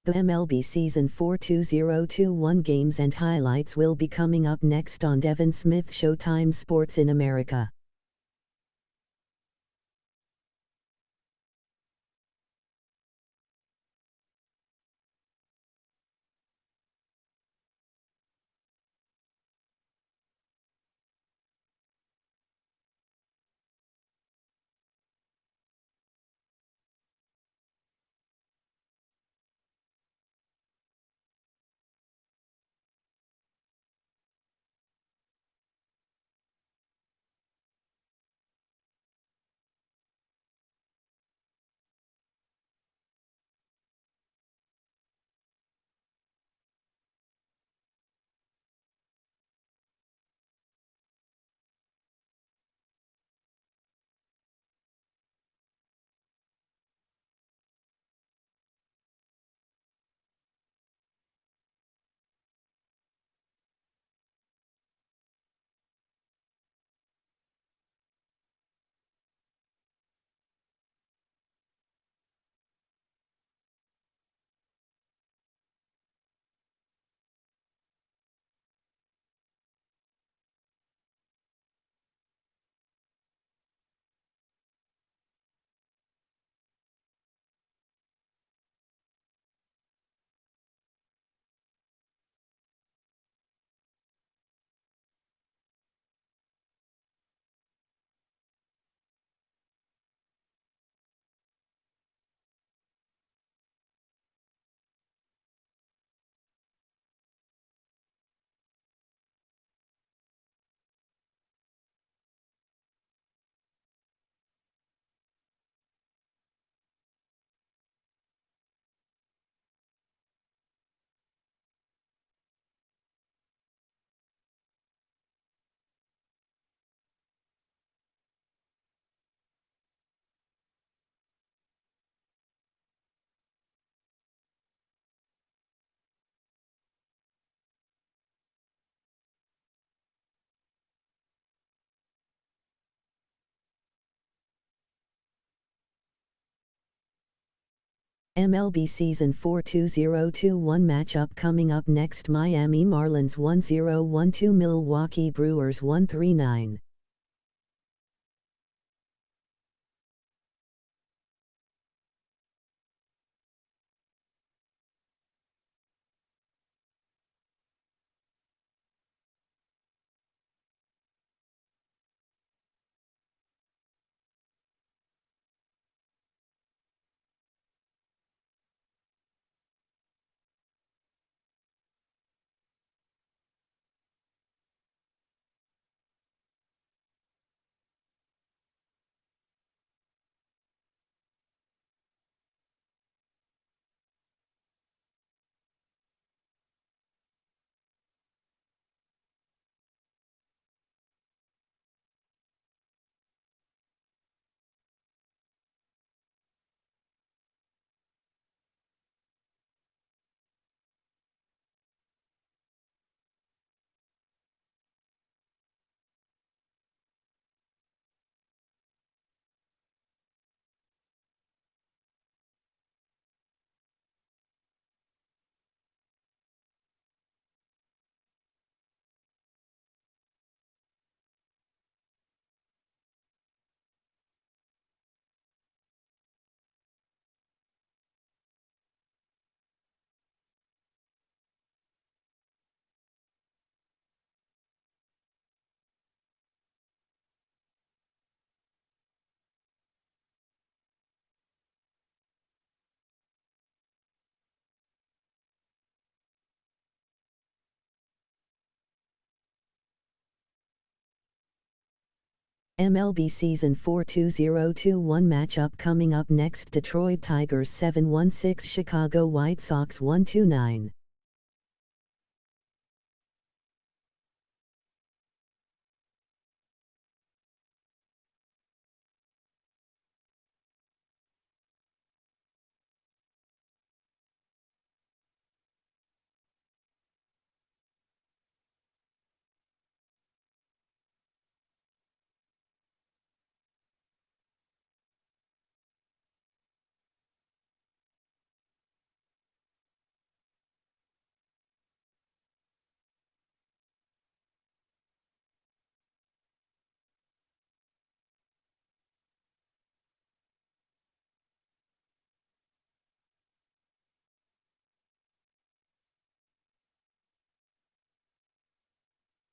The MLB Season 4 2021 games and highlights will be coming up next on Devin Smith Showtime Sports in America. MLB Season 4 2021 matchup coming up next. Miami Marlins 1012 Milwaukee Brewers 139. MLB Season 4 2021 matchup coming up next. Detroit Tigers 716 Chicago White Sox 129.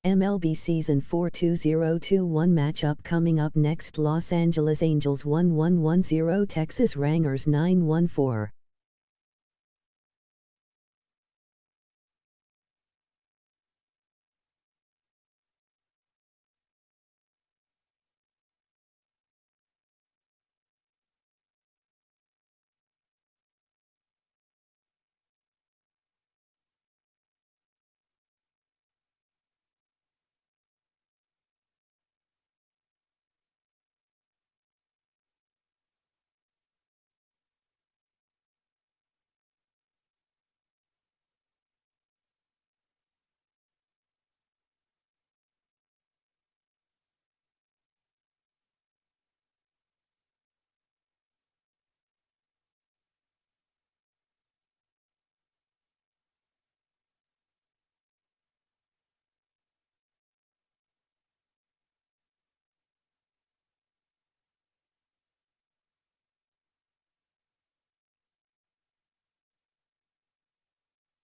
MLB Season 4 2021 matchup coming up next. Los Angeles Angels 1110 Texas Rangers 914.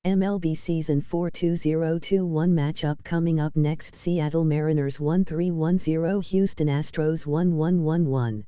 MLB Season 4 2021 matchup coming up next. Seattle Mariners 1310 Houston Astros 1111.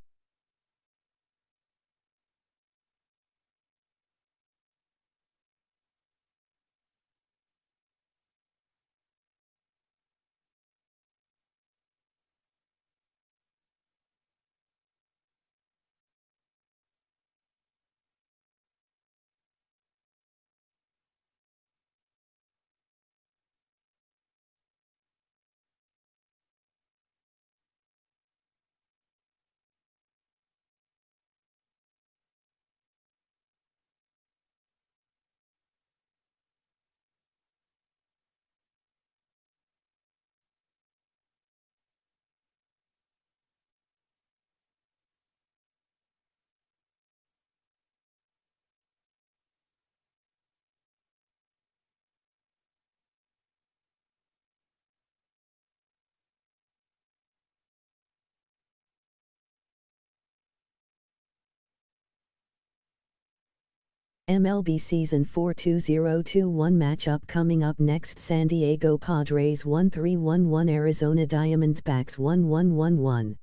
MLB Season 4 2021 matchup coming up next. San Diego Padres 1311 Arizona Diamondbacks 1111.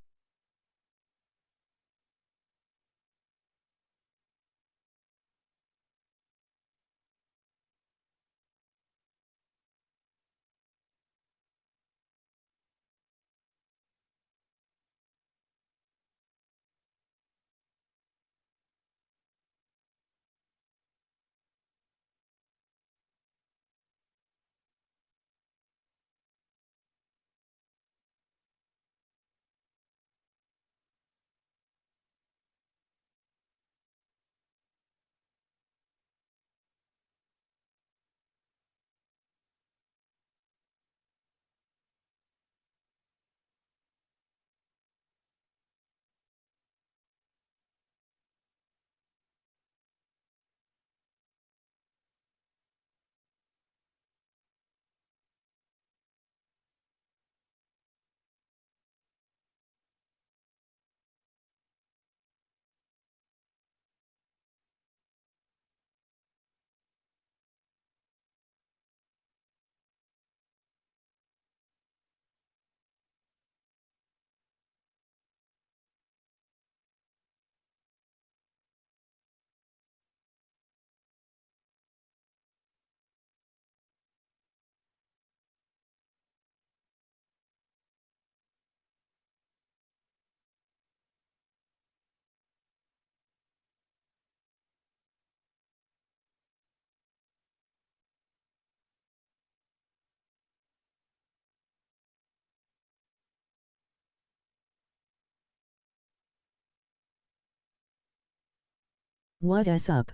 What's up?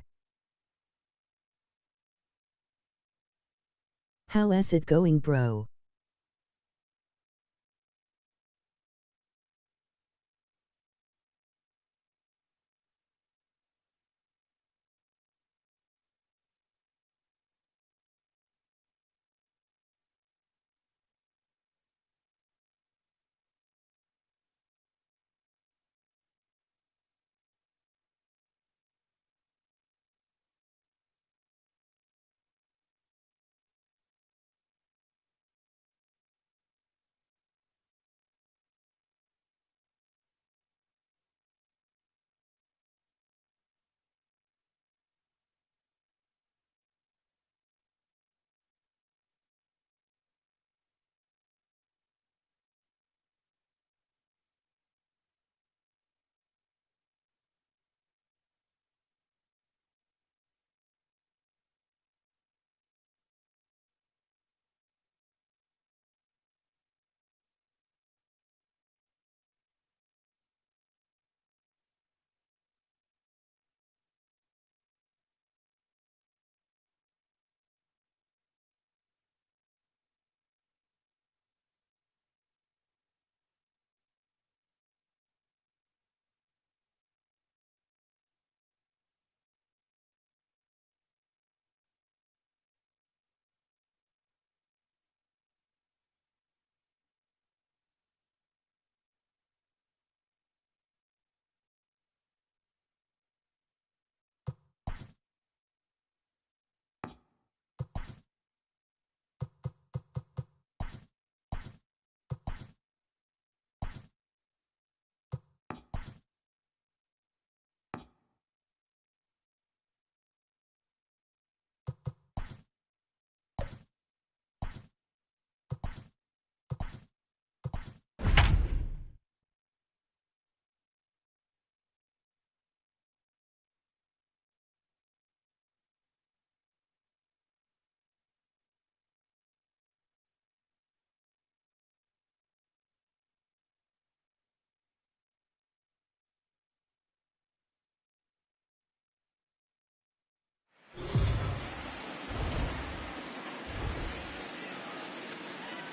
How's it going, bro?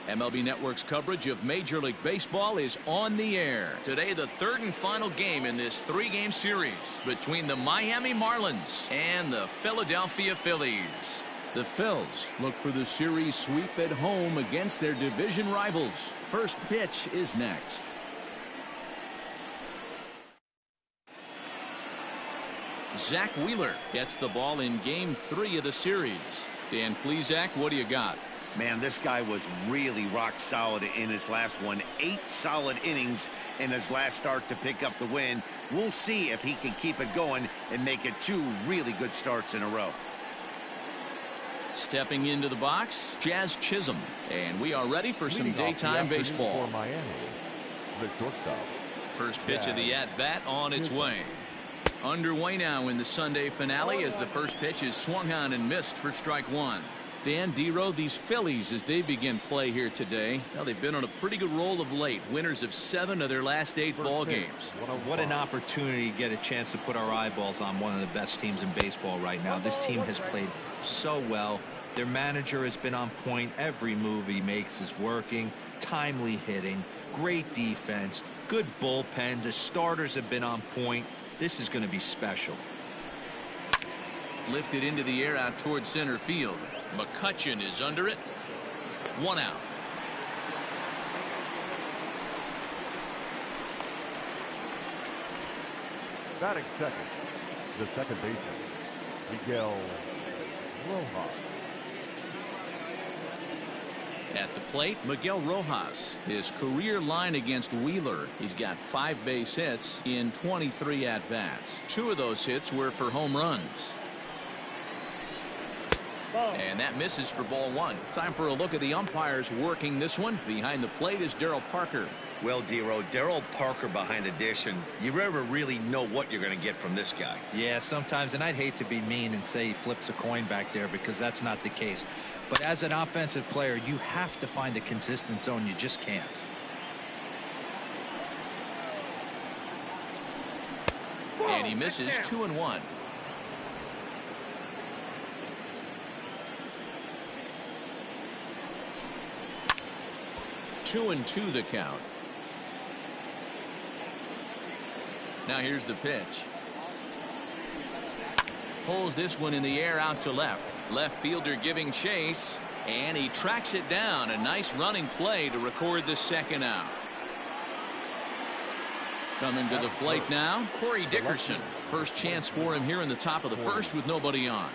MLB Network's coverage of Major League Baseball is on the air. Today, the third and final game in this three-game series between the Miami Marlins and the Philadelphia Phillies. The Phils look for the series sweep at home against their division rivals. First pitch is next. Zach Wheeler gets the ball in Game 3 of the series. Dan, please, Zach, what do you got? Man, this guy was really rock solid in his last one. 8 solid innings in his last start to pick up the win. We'll see if he can keep it going and make it 2 really good starts in a row. Stepping into the box, Jazz Chisholm. And we are ready for some daytime baseball. For Miami, the shortstop. First pitch of the at-bat on its way. Underway now in the Sunday finale as the first pitch is swung on and missed for strike 1. Dan, D-Row, these Phillies, as they begin play here today, now they've been on a pretty good roll of late. Winners of 7 of their last 8 ball games. What an opportunity to get a chance to put our eyeballs on one of the best teams in baseball right now. This team has played so well. Their manager has been on point. Every move he makes is working. Timely hitting, great defense, good bullpen. The starters have been on point. This is going to be special. Lifted into the air out towards center field. McCutchen is under it. 1 out. Batting second, the second baseman, Miguel Rojas. At the plate, Miguel Rojas. His career line against Wheeler. He's got 5 base hits in 23 at-bats. 2 of those hits were for home runs. And that misses for ball 1. Time for a look at the umpires working this one. Behind the plate is Darryl Parker. Well, D-Row, Darryl Parker behind the dish, and you never really know what you're going to get from this guy. Yeah, sometimes, and I'd hate to be mean and say he flips a coin back there because that's not the case. But as an offensive player, you have to find a consistent zone. You just can't. And he misses 2-1. Two and 2 the count. Now here's the pitch. Pulls this one in the air out to left. Left fielder giving chase, and he tracks it down. A nice running play to record the second out. Coming to the plate now, Corey Dickerson. First chance for him here in the top of the first with nobody on.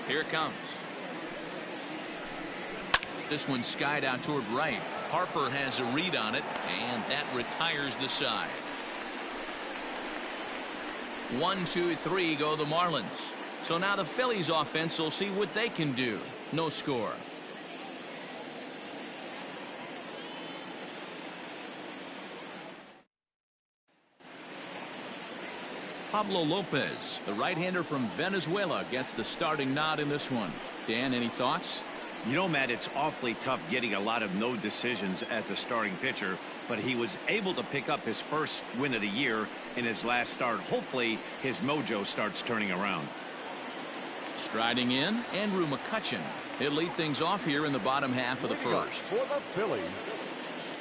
Here it comes. This one skied out toward right. Harper has a read on it, and that retires the side. 1, 2, 3 go the Marlins. So now the Phillies offense will see what they can do. No score. Pablo Lopez, the right-hander from Venezuela, gets the starting nod in this one. Dan, any thoughts? You know, Matt, it's awfully tough getting a lot of no decisions as a starting pitcher, but he was able to pick up his first win of the year in his last start. Hopefully his mojo starts turning around. Striding in, Andrew McCutchen. He'll lead things off here in the bottom half of the first. For the Phillies,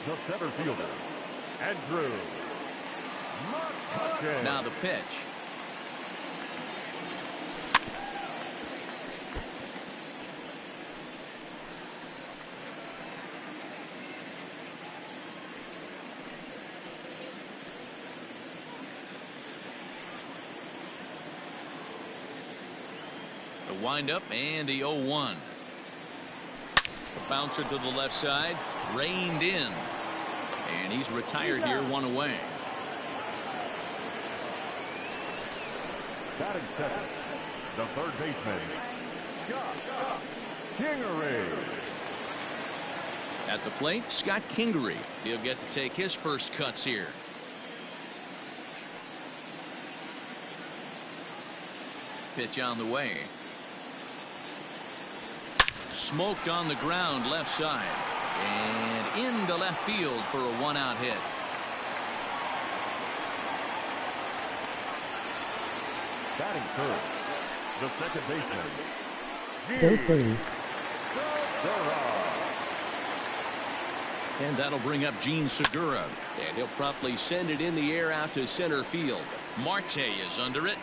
the center fielder, Andrew McCutchen. Now the pitch. The windup and the 0-1. The bouncer to the left side, reined in, and he's retired here, 1 away. Batting second, the third baseman, Scott Kingery. At the plate, Scott Kingery. He'll get to take his first cuts here. Pitch on the way. Smoked on the ground left side. And into left field for a 1-out hit. Batting third, the second baseman. Go Phillies. And that'll bring up Gene Segura. And he'll promptly send it in the air out to center field. Marte is under it.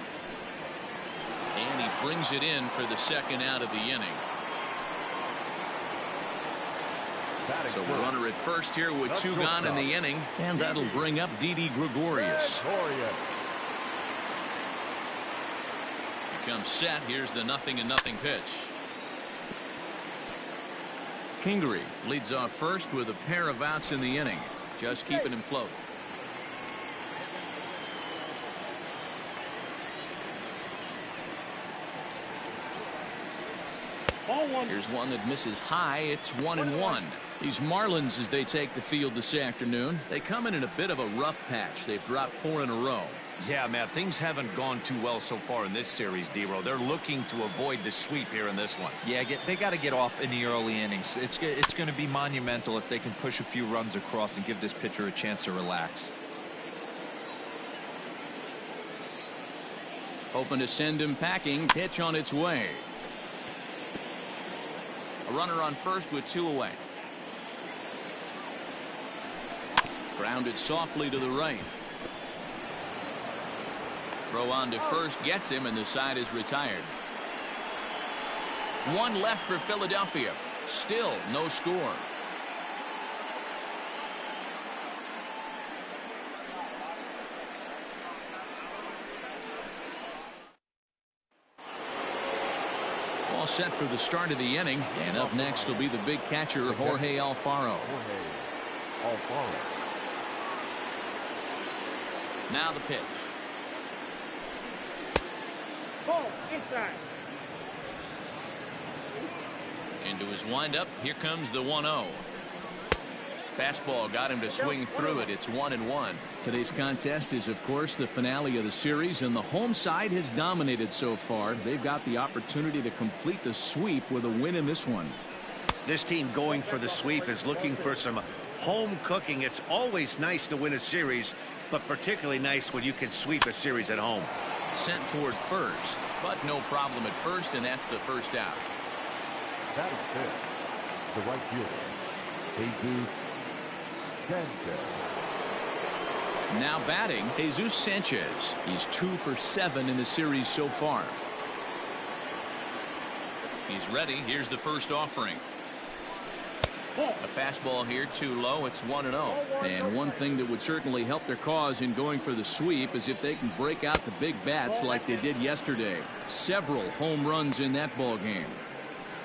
And he brings it in for the second out of the inning. So we're runner at first here with two gone in the inning. And that'll bring up Didi Gregorius. He comes set. Here's the 0-0 pitch. Kingery leads off first with a pair of outs in the inning. Just keeping him close. Here's one that misses high. It's 1-1. These Marlins, as they take the field this afternoon, they come in a bit of a rough patch. They've dropped 4 in a row. Yeah, Matt, things haven't gone too well so far in this series, D-Row. They're looking to avoid the sweep here in this one. Yeah, they got to get off in the early innings. It's going to be monumental if they can push a few runs across and give this pitcher a chance to relax. Hoping to send him packing. Pitch on its way. A runner on first with 2 away. Grounded softly to the right. Throw on to first gets him, and the side is retired. 1 left for Philadelphia. Still no score. All set for the start of the inning, and up next will be the big catcher Jorge Alfaro. Now the pitch. Inside. Into his windup. Here comes the 1-0. Fastball got him to swing through it. It's 1-1. Today's contest is, of course, the finale of the series, and the home side has dominated so far. They've got the opportunity to complete the sweep with a win in this one. This team going for the sweep is looking for some home cooking. It's always nice to win a series, but particularly nice when you can sweep a series at home. Sent toward first, but no problem at first, and that's the first out. That is fifth, the right fielder, Jesus Sanchez. Now batting, Jesus Sanchez. He's 2 for 7 in the series so far. He's ready. Here's the first offering. A fastball here too low. It's 1-0. And one thing that would certainly help their cause in going for the sweep is if they can break out the big bats like they did yesterday. Several home runs in that ball game.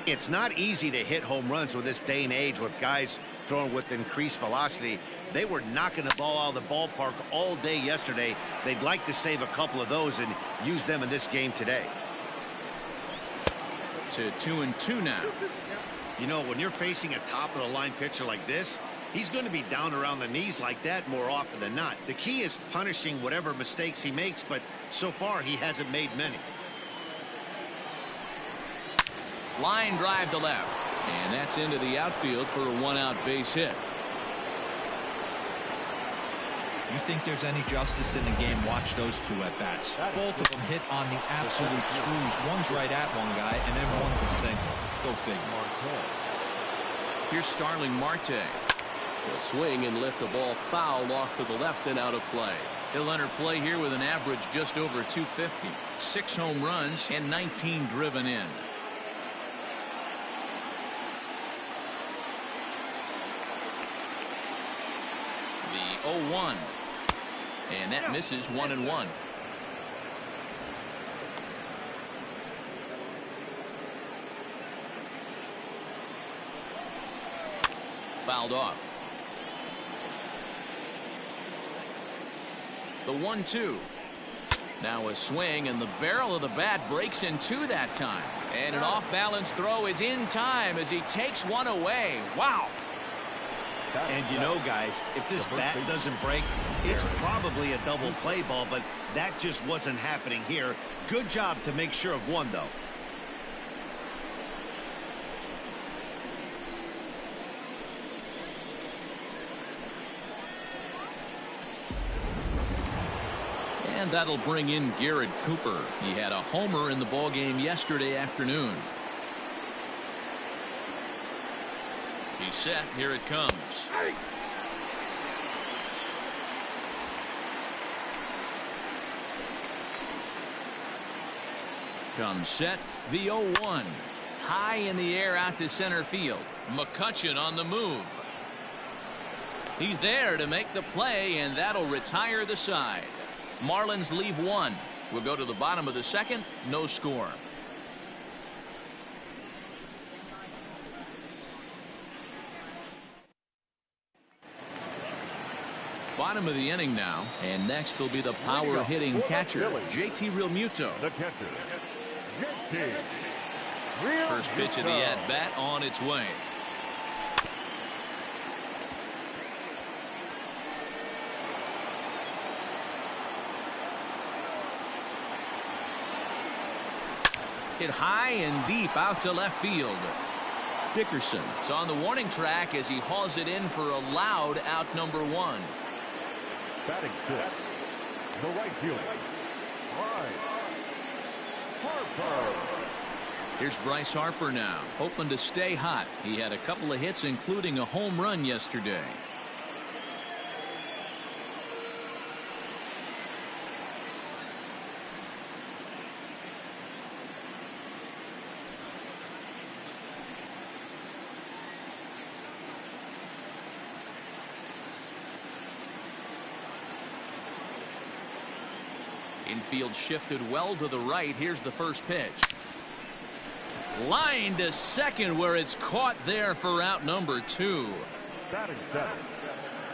It's not easy to hit home runs with this day and age with guys throwing with increased velocity. They were knocking the ball out of the ballpark all day yesterday. They'd like to save a couple of those and use them in this game today. To 2-2 now. You know, when you're facing a top-of-the-line pitcher like this, he's going to be down around the knees like that more often than not. The key is punishing whatever mistakes he makes, but so far he hasn't made many. Line drive to left, and that's into the outfield for a 1-out base hit. You think there's any justice in the game? Watch those 2 at-bats. Both of them hit on the absolute screws. One's right at one guy, and then one's a single. Go figure. Here's Starling Marte. He'll swing and lift the ball foul off to the left and out of play. He'll enter play here with an average just over 250. 6 home runs and 19 driven in. The 0-1. And that misses 1-1. Fouled off. The 1-2. Now a swing, and the barrel of the bat breaks in 2 that time. And an off-balance throw is in time as he takes one away. Wow. And you know, guys, if this bat doesn't break, it's probably a double play ball, but that just wasn't happening here. Good job to make sure of one, though. And That'll bring in Garrett Cooper. He had a homer in the ballgame yesterday afternoon. He's set. Here it comes. Comes set. The 0-1. High in the air out to center field. McCutchen on the move. He's there to make the play, and that'll retire the side. Marlins leave one. We'll go to the bottom of the second. No score. Bottom of the inning now, and next will be the power hitting catcher, JT Realmuto. The catcher, JT. First pitch of the at-bat on its way. Hit high and deep out to left field. Dickerson is on the warning track as he hauls it in for a loud out number 1. Batting fifth, the right fielder, Bryce Harper. Here's Bryce Harper now, hoping to stay hot. He had a couple of hits, including a home run yesterday. Infield shifted well to the right. Here's the first pitch. Line to second, where it's caught there for out number 2. Batting seventh,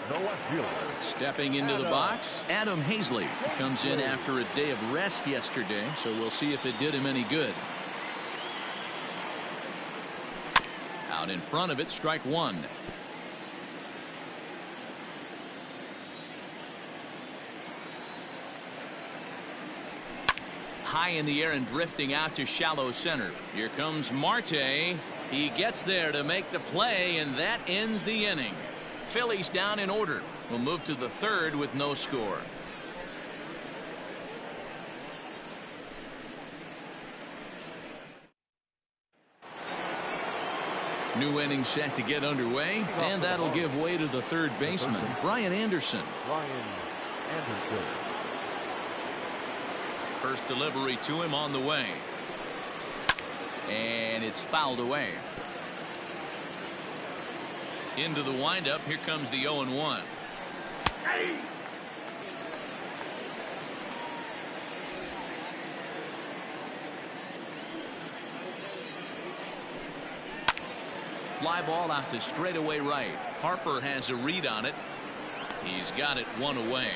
the left fielder. Stepping into the box, Adam Hazley comes in after a day of rest yesterday, so we'll see if it did him any good. Out in front of it, strike 1. High in the air and drifting out to shallow center. Here comes Marte. He gets there to make the play, and that ends the inning. Phillies down in order. We'll move to the third with no score. New inning set to get underway, and that'll give way to the third baseman, Brian Anderson. First delivery to him on the way. And it's fouled away. Into the windup. Here comes the 0-1. Fly ball out to straightaway right. Harper has a read on it. He's got it one away.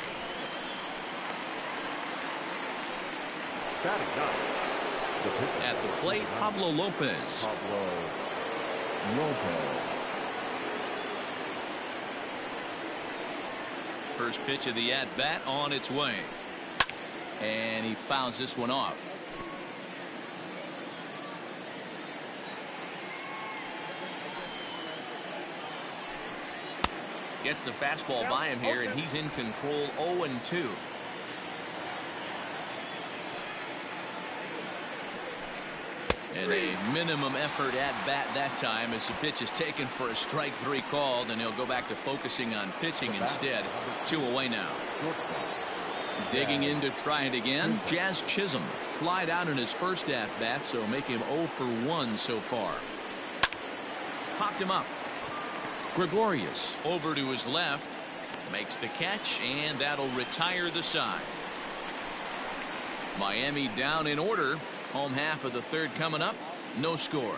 At the plate, Pablo Lopez. First pitch of the at-bat on its way. And he fouls this one off. Gets the fastball by him here, and he's in control. 0-2. And a minimum effort at bat that time as the pitch is taken for a strike 3 called, and he'll go back to focusing on pitching instead. 2 away now. Digging in to try it again. Jazz Chisholm flied out in his first at bat, so make him 0 for 1 so far. Popped him up. Gregorius over to his left, makes the catch, and that'll retire the side. Miami down in order. Home half of the third coming up. No score.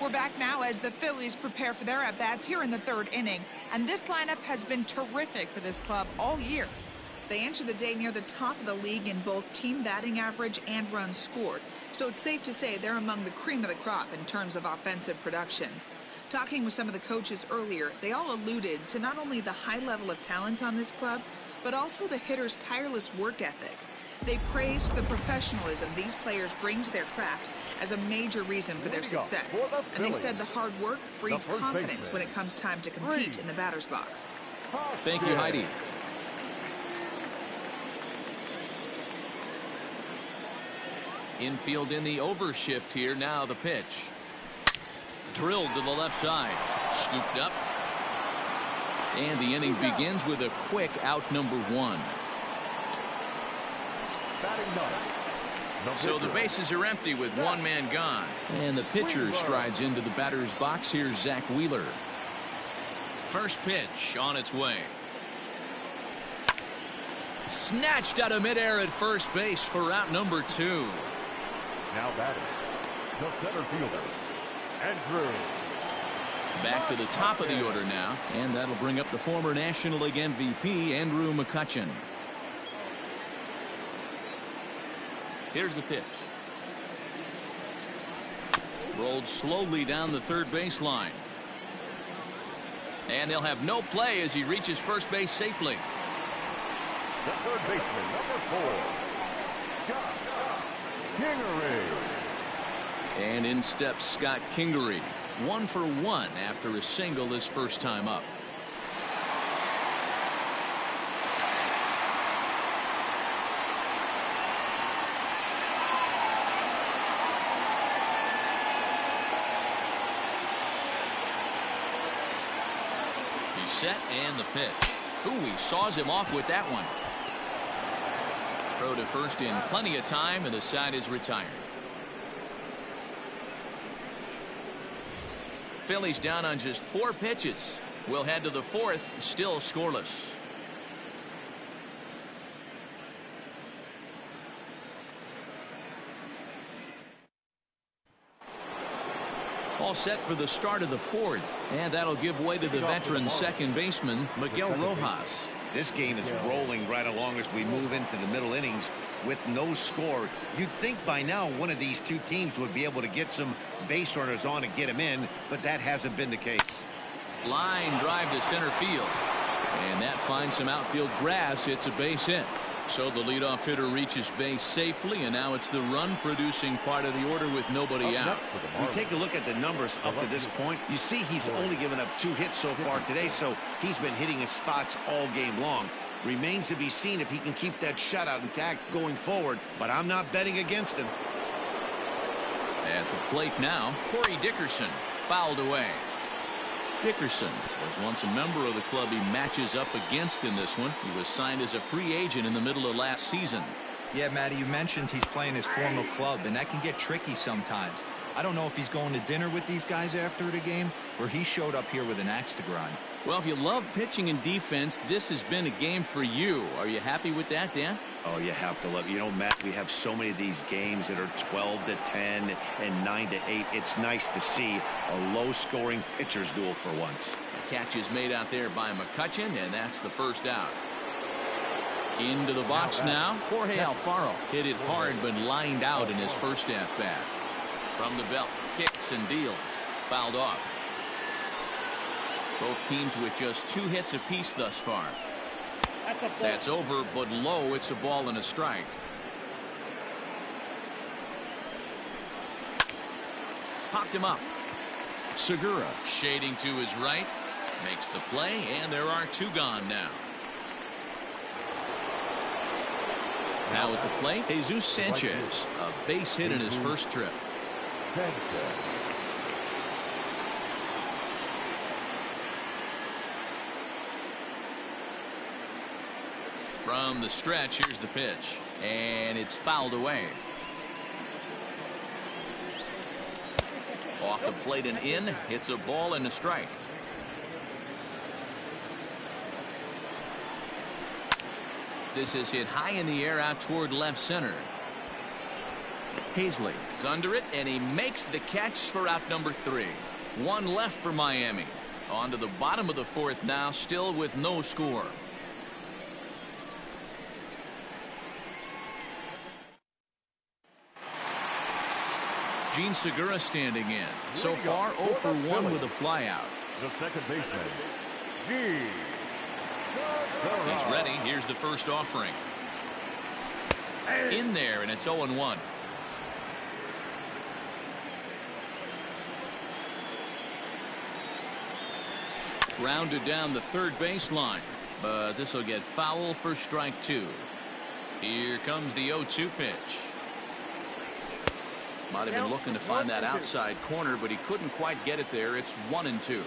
We're back now as the Phillies prepare for their at-bats here in the third inning. And this lineup has been terrific for this club all year. They enter the day near the top of the league in both team batting average and runs scored. So it's safe to say they're among the cream of the crop in terms of offensive production. Talking with some of the coaches earlier, they all alluded to not only the high level of talent on this club, but also the hitters' tireless work ethic. They praised the professionalism these players bring to their craft as a major reason for their success. And they said the hard work breeds confidence when it comes time to compete in the batter's box. Thank you, Heidi. Infield in the overshift here. Now the pitch. Drilled to the left side. Scooped up. And the inning begins with a quick out, number 1. So the bases are empty with one man gone. And the pitcher strides into the batter's box. Here's Zach Wheeler. First pitch on its way. Snatched out of midair at first base for out number 2. Now batting, the center fielder, Andrew. Back to the top of the order now, and that'll bring up the former National League MVP, Andrew McCutchen. Here's the pitch. Rolled slowly down the third baseline. And they'll have no play as he reaches first base safely. The third baseman, number 4, Scott Kingery. And in steps Scott Kingery. 1 for 1 after a single his first time up. He's set and the pitch. Ooh, he saws him off with that one. Throw to first in plenty of time, and the side is retired. Phillies down on just 4 pitches. We'll head to the 4th, still scoreless. All set for the start of the 4th, and that'll give way to the veteran second baseman, Miguel Rojas. This game is rolling right along as we move into the middle innings with no score. You'd think by now one of these two teams would be able to get some base runners on and get them in, but that hasn't been the case. Line drive to center field, and that finds some outfield grass. It's a base hit. So the leadoff hitter reaches base safely, and now it's the run-producing part of the order with nobody out. We take a look at the numbers up to this point. You see he's only given up 2 hits so far today, so he's been hitting his spots all game long. Remains to be seen if he can keep that shutout intact going forward, but I'm not betting against him. At the plate now, Corey Dickerson fouled away. Dickerson was once a member of the club he matches up against in this one. He was signed as a free agent in the middle of last season. Yeah, Matty, you mentioned he's playing his former club, and that can get tricky sometimes. I don't know if he's going to dinner with these guys after the game, or he showed up here with an axe to grind. Well, if you love pitching and defense, this has been a game for you. Are you happy with that, Dan? Oh, you have to love. You know, Matt, we have so many of these games that are 12-10 and 9-8. It's nice to see a low-scoring pitcher's duel for once. The catch is made out there by McCutchen, and that's the first out. Into the box now. Jorge Alfaro hit it hard, but lined out in his first at-bat. From the belt, kicks and deals. Fouled off. Both teams with just 2 hits apiece thus far. That's over, but low. It's a ball and a strike. Popped him up. Segura shading to his right. Makes the play, and there are 2 gone now. Now at the plate, Jesus Sanchez. A base hit in his first trip. From the stretch, here's the pitch, and it's fouled away. Off the plate and in. It's a ball and a strike. This is hit high in the air out toward left center. Hazley is under it, and he makes the catch for out number 3. 1 left for Miami. On to the bottom of the 4th now, still with no score. Gene Segura standing in. So far 0 for 1 with a flyout. The second baseman, Gene He's ready. Here's the first offering. In there, and it's 0-1. Grounded down the third baseline, but this will get foul for strike 2. Here comes the 0-2 pitch. Might have been looking to find that outside corner, but he couldn't quite get it there. It's 1-2.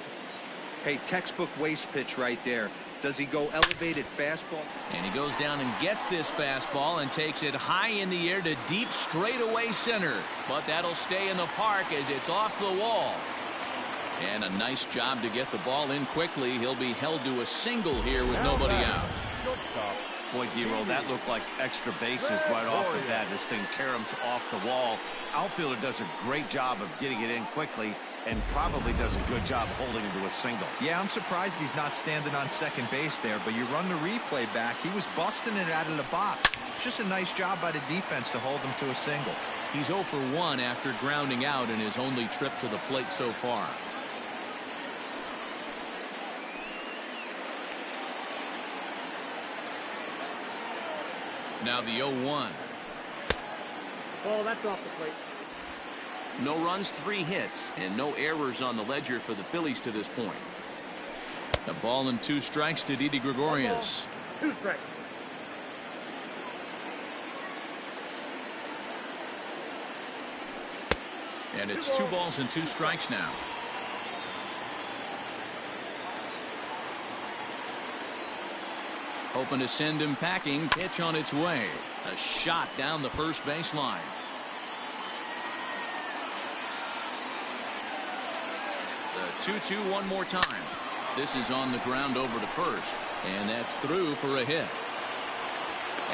Hey, textbook waste pitch right there. Does he go elevated fastball? And he goes down and gets this fastball and takes it high in the air to deep straightaway center. But that'll stay in the park as it's off the wall. And a nice job to get the ball in quickly. He'll be held to a single here with nobody out. Boy, D-Roll, that looked like extra bases right off the bat. This thing caroms off the wall. Outfielder does a great job of getting it in quickly and probably does a good job holding it to a single. Yeah, I'm surprised he's not standing on second base there, but you run the replay back. He was busting it out of the box. It's just a nice job by the defense to hold him to a single. He's 0 for 1 after grounding out in his only trip to the plate so far. Now the 0-1. Oh, that's off the plate. No runs, 3 hits, and no errors on the ledger for the Phillies to this point. A ball and 2 strikes to Didi Gregorius. 2 strikes. And it's 2 balls and 2 strikes now. Hoping to send him packing. Pitch on its way. A shot down the first baseline. The 2-2 one more time. This is on the ground over to first. And that's through for a hit.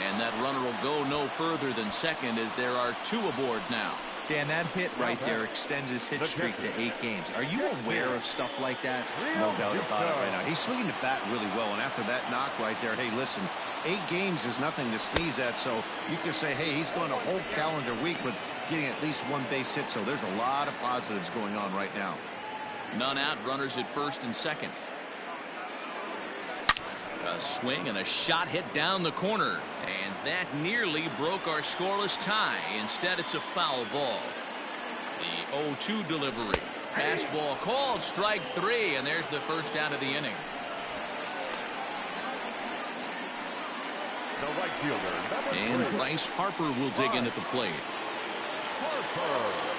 And that runner will go no further than second as there are 2 aboard now. Dan, that hit right there extends his hit streak to 8 games. Are you aware of stuff like that? No doubt about it right now. He's swinging the bat really well, and after that knock right there, hey, listen, 8 games is nothing to sneeze at, so you can say, hey, he's going a whole calendar week with getting at least 1 base hit, so there's a lot of positives going on right now. None out, runners at first and second. A swing and a shot hit down the corner, and that nearly broke our scoreless tie. Instead, it's a foul ball. The 0-2 delivery. Fastball called, strike 3, and there's the first out of the inning. The right fielder, And number 3. Bryce Harper will dig in at the plate. Harper.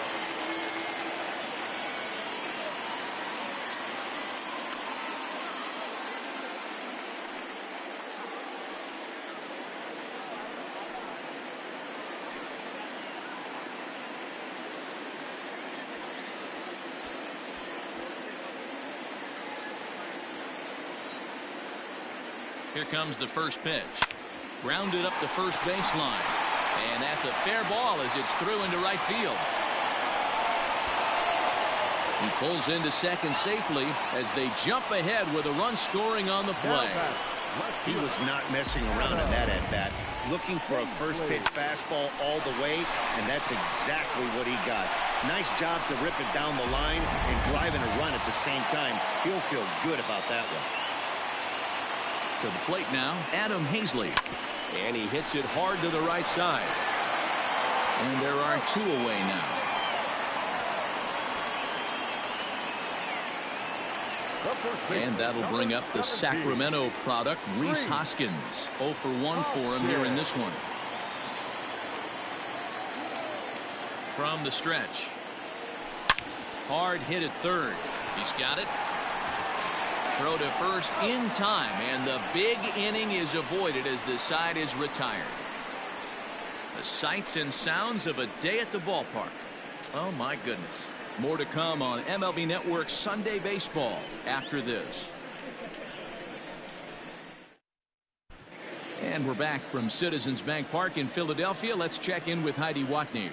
Here comes the first pitch. Grounded up the first baseline. And that's a fair ball as it's through into right field. He pulls into second safely as they jump ahead with a run scoring on the play. He was not messing around in that at-bat. Looking for a first pitch fastball all the way, and that's exactly what he got. Nice job to rip it down the line and driving a run at the same time. He'll feel good about that one. To the plate now, Adam Hazley. And he hits it hard to the right side. And there are 2 away now. And that'll bring up the Sacramento product, Rhys Hoskins. 0 for 1 for him here in this one. From the stretch. Hard hit at third. He's got it. Throw to first in time, and the big inning is avoided as the side is retired. The sights and sounds of a day at the ballpark. Oh my goodness. More to come on MLB Network Sunday Baseball after this. And we're back from Citizens Bank Park in Philadelphia. Let's check in with Heidi Watney.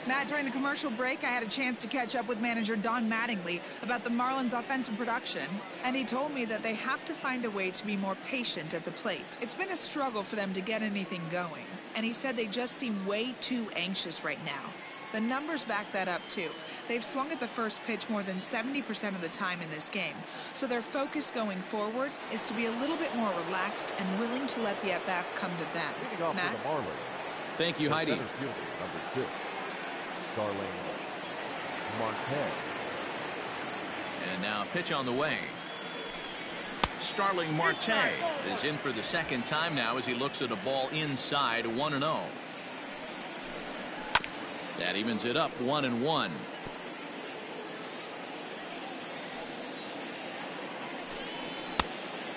Matt, during the commercial break, I had a chance to catch up with manager Don Mattingly about the Marlins' offensive production, and he told me that they have to find a way to be more patient at the plate. It's been a struggle for them to get anything going, and he said they just seem way too anxious right now. The numbers back that up too. They've swung at the first pitch more than 70% of the time in this game. So their focus going forward is to be a little bit more relaxed and willing to let the at-bats come to them. Matt? Thank you, Heidi. Number 6, Starling Marte. And now pitch on the way. Starling Marte is in for the second time now as he looks at a ball inside 1-0. That evens it up 1-1.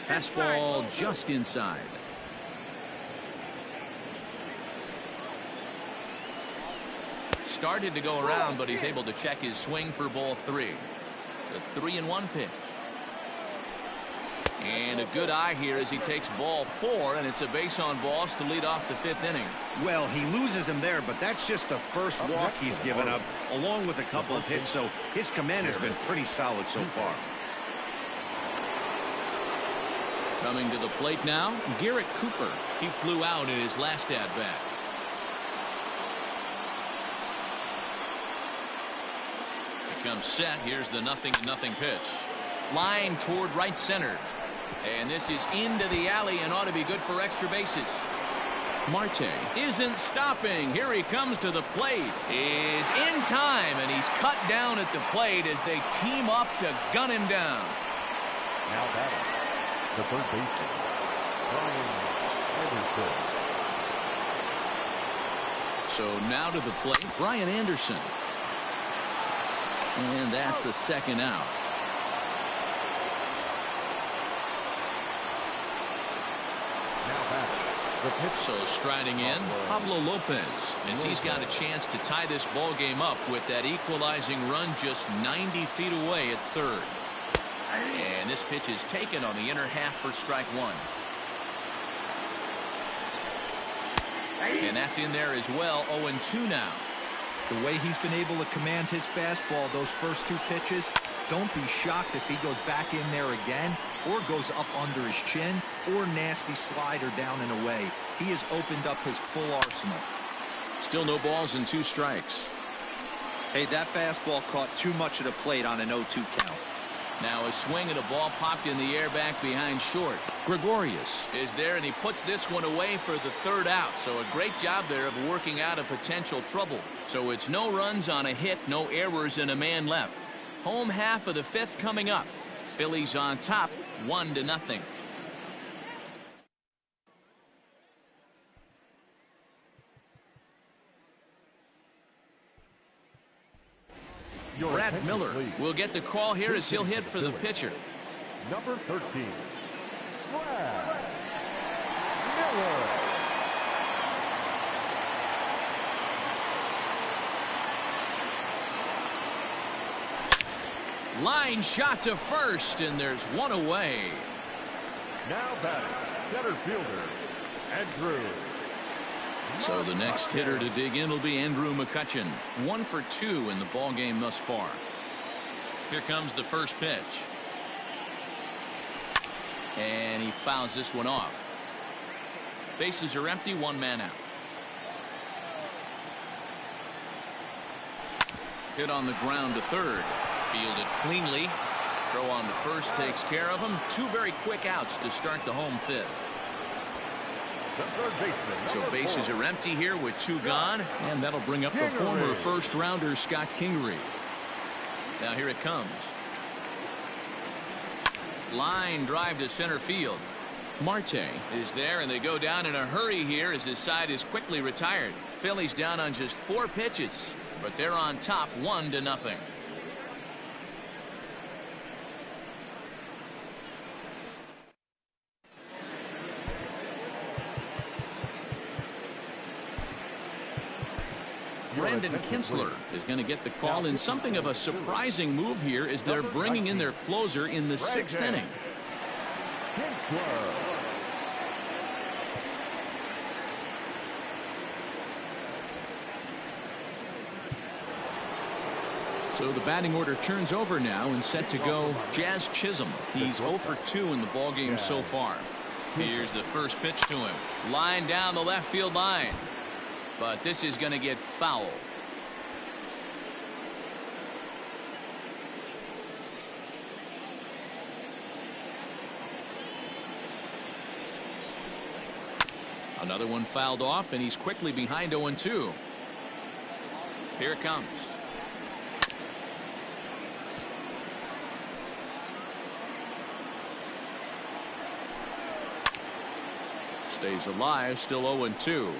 Fastball just inside. Started to go around, but he's able to check his swing for ball 3. The 3-1 pitch. And a good eye here as he takes ball 4, and it's a base on balls to lead off the 5th inning. Well, he loses him there, but that's just the first walk he's given up, along with a couple of hits, so his command has been pretty solid so far. Coming to the plate now, Garrett Cooper. He flew out in his last at-bat. He comes set. Here's the 0-0 pitch. Line toward right center. And this is into the alley and ought to be good for extra bases. Marte isn't stopping. Here he comes to the plate. Is in time, and he's cut down at the plate as they team up to gun him down. Now batting, the third baseman, Brian Anderson. So now to the plate, Brian Anderson. And that's the second out. So striding in, Pablo Lopez, as he's got a chance to tie this ball game up with that equalizing run just 90 feet away at third. And this pitch is taken on the inner half for strike 1. And that's in there as well. 0-2 now. The way he's been able to command his fastball those first 2 pitches, don't be shocked if he goes back in there again or goes up under his chin or nasty slider down and away. He has opened up his full arsenal. Still no balls and 2 strikes. Hey, that fastball caught too much of the plate on an 0-2 count. Now a swing and a ball popped in the air back behind short. Gregorius is there, and he puts this one away for the 3rd out. So a great job there of working out a potential trouble. So it's no runs on a hit, no errors, and a man left. Home half of the 5th coming up. Phillies on top, 1-0. Brad Miller will get the call here as he'll hit for the pitcher. Number 13, Brad Miller. Line shot to first, and there's one away. Now batting, center fielder, Andrew. So the next hitter to dig in will be Andrew McCutchen. 1 for 2 in the ball game thus far. Here comes the first pitch. And he fouls this one off. Bases are empty, 1 man out. Hit on the ground to third. Fielded cleanly. Throw on to first takes care of him. 2 very quick outs to start the home 5th. So bases are empty here with 2 gone, and that'll bring up the former first-rounder Scott Kingery. Now here it comes. Line drive to center field. Marte is there, and they go down in a hurry here as his side is quickly retired. Phillies down on just 4 pitches, but they're on top 1-0. Brandon Kinsler is going to get the call in something of a surprising move here as they're bringing in their closer in the 6th inning. So the batting order turns over now and set to go Jazz Chisholm. He's 0 for 2 in the ballgame so far. Here's the first pitch to him. Line down the left field line. But this is going to get foul. Another one fouled off, and he's quickly behind 0-2. Here it comes. Stays alive, still 0-2.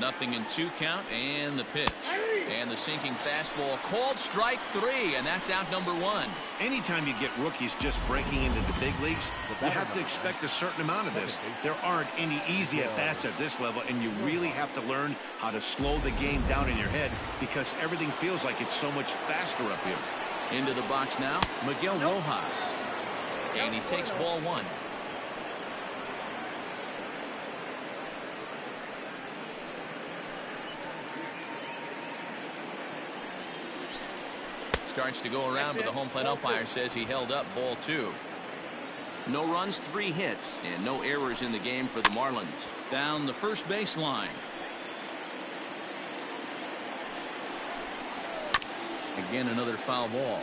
Nothing in 2 count, and the pitch. And the sinking fastball called strike 3, and that's out number 1. Anytime you get rookies just breaking into the big leagues, you have to expect a certain amount of this. There aren't any easy at-bats at this level, and you really have to learn how to slow the game down in your head because everything feels like it's so much faster up here. Into the box now, Miguel Rojas. And he takes ball 1. Starts to go around, but the home plate umpire says he held up ball 2. No runs, 3 hits, and no errors in the game for the Marlins. Down the first baseline. Again, another foul ball.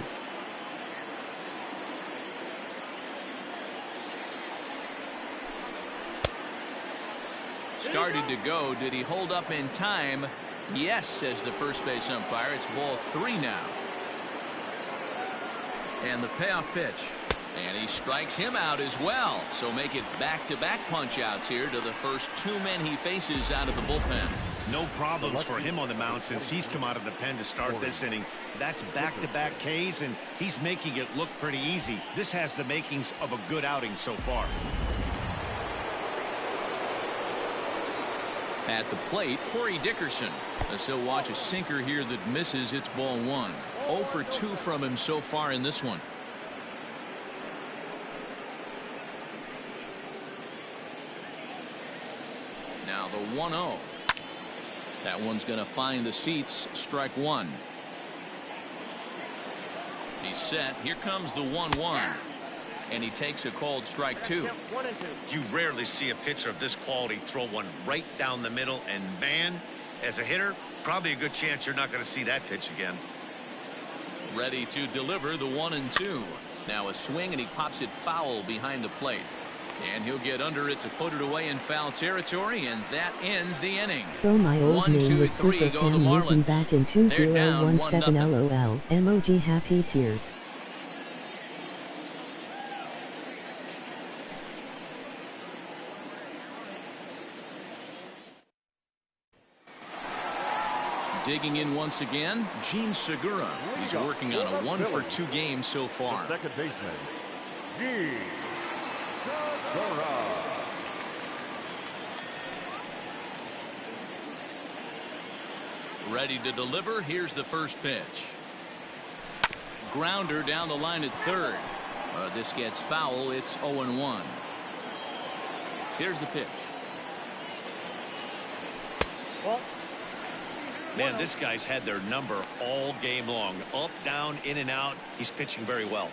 Started to go. Did he hold up in time? Yes, says the first base umpire. It's ball 3 now. And the payoff pitch. And he strikes him out as well. So make it back-to-back punch-outs here to the first 2 men he faces out of the bullpen. No problems for him on the mound since he's come out of the pen to start this inning. That's back-to-back Ks, and he's making it look pretty easy. This has the makings of a good outing so far. At the plate, Corey Dickerson. As he'll watch a sinker here that misses. It's ball 1. 0 for 2 from him so far in this one. Now the 1-0. That one's going to find the seats. Strike 1. He's set. Here comes the 1-1. And he takes a called strike 2. You rarely see a pitcher of this quality throw one right down the middle, and man, as a hitter, probably a good chance you're not going to see that pitch again. Ready to deliver the 1-2. Now a swing, and he pops it foul behind the plate. And he'll get under it to put it away in foul territory, and that ends the inning. So my old 1, name 2, was 3 Super go the Fan Newton Marlins. back in They're down 2017 1-0. LOL. Emoji happy tears. Digging in once again, Gene Segura. He's working on a 1 for 2 game so far. Second baseman, Gene Segura. Ready to deliver. Here's the first pitch. Grounder down the line at third. This gets foul. It's 0-1. Here's the pitch. Man, this guy's had their number all game long. Up, down, in and out. He's pitching very well.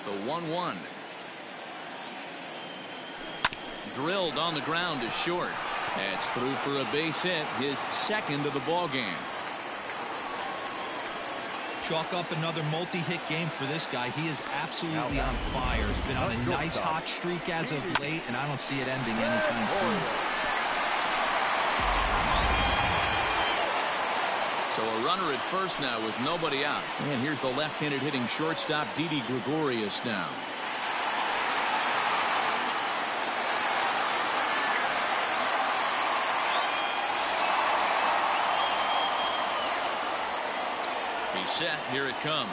The 1-1. Drilled on the ground to short. That's through for a base hit, his second of the ball game. Chalk up another multi-hit game for this guy. He is absolutely on fire. He's been on a nice hot streak as of late, and I don't see it ending anytime soon. So a runner at first now with nobody out. And here's the left-handed hitting shortstop, Didi Gregorius now. Set. Here it comes.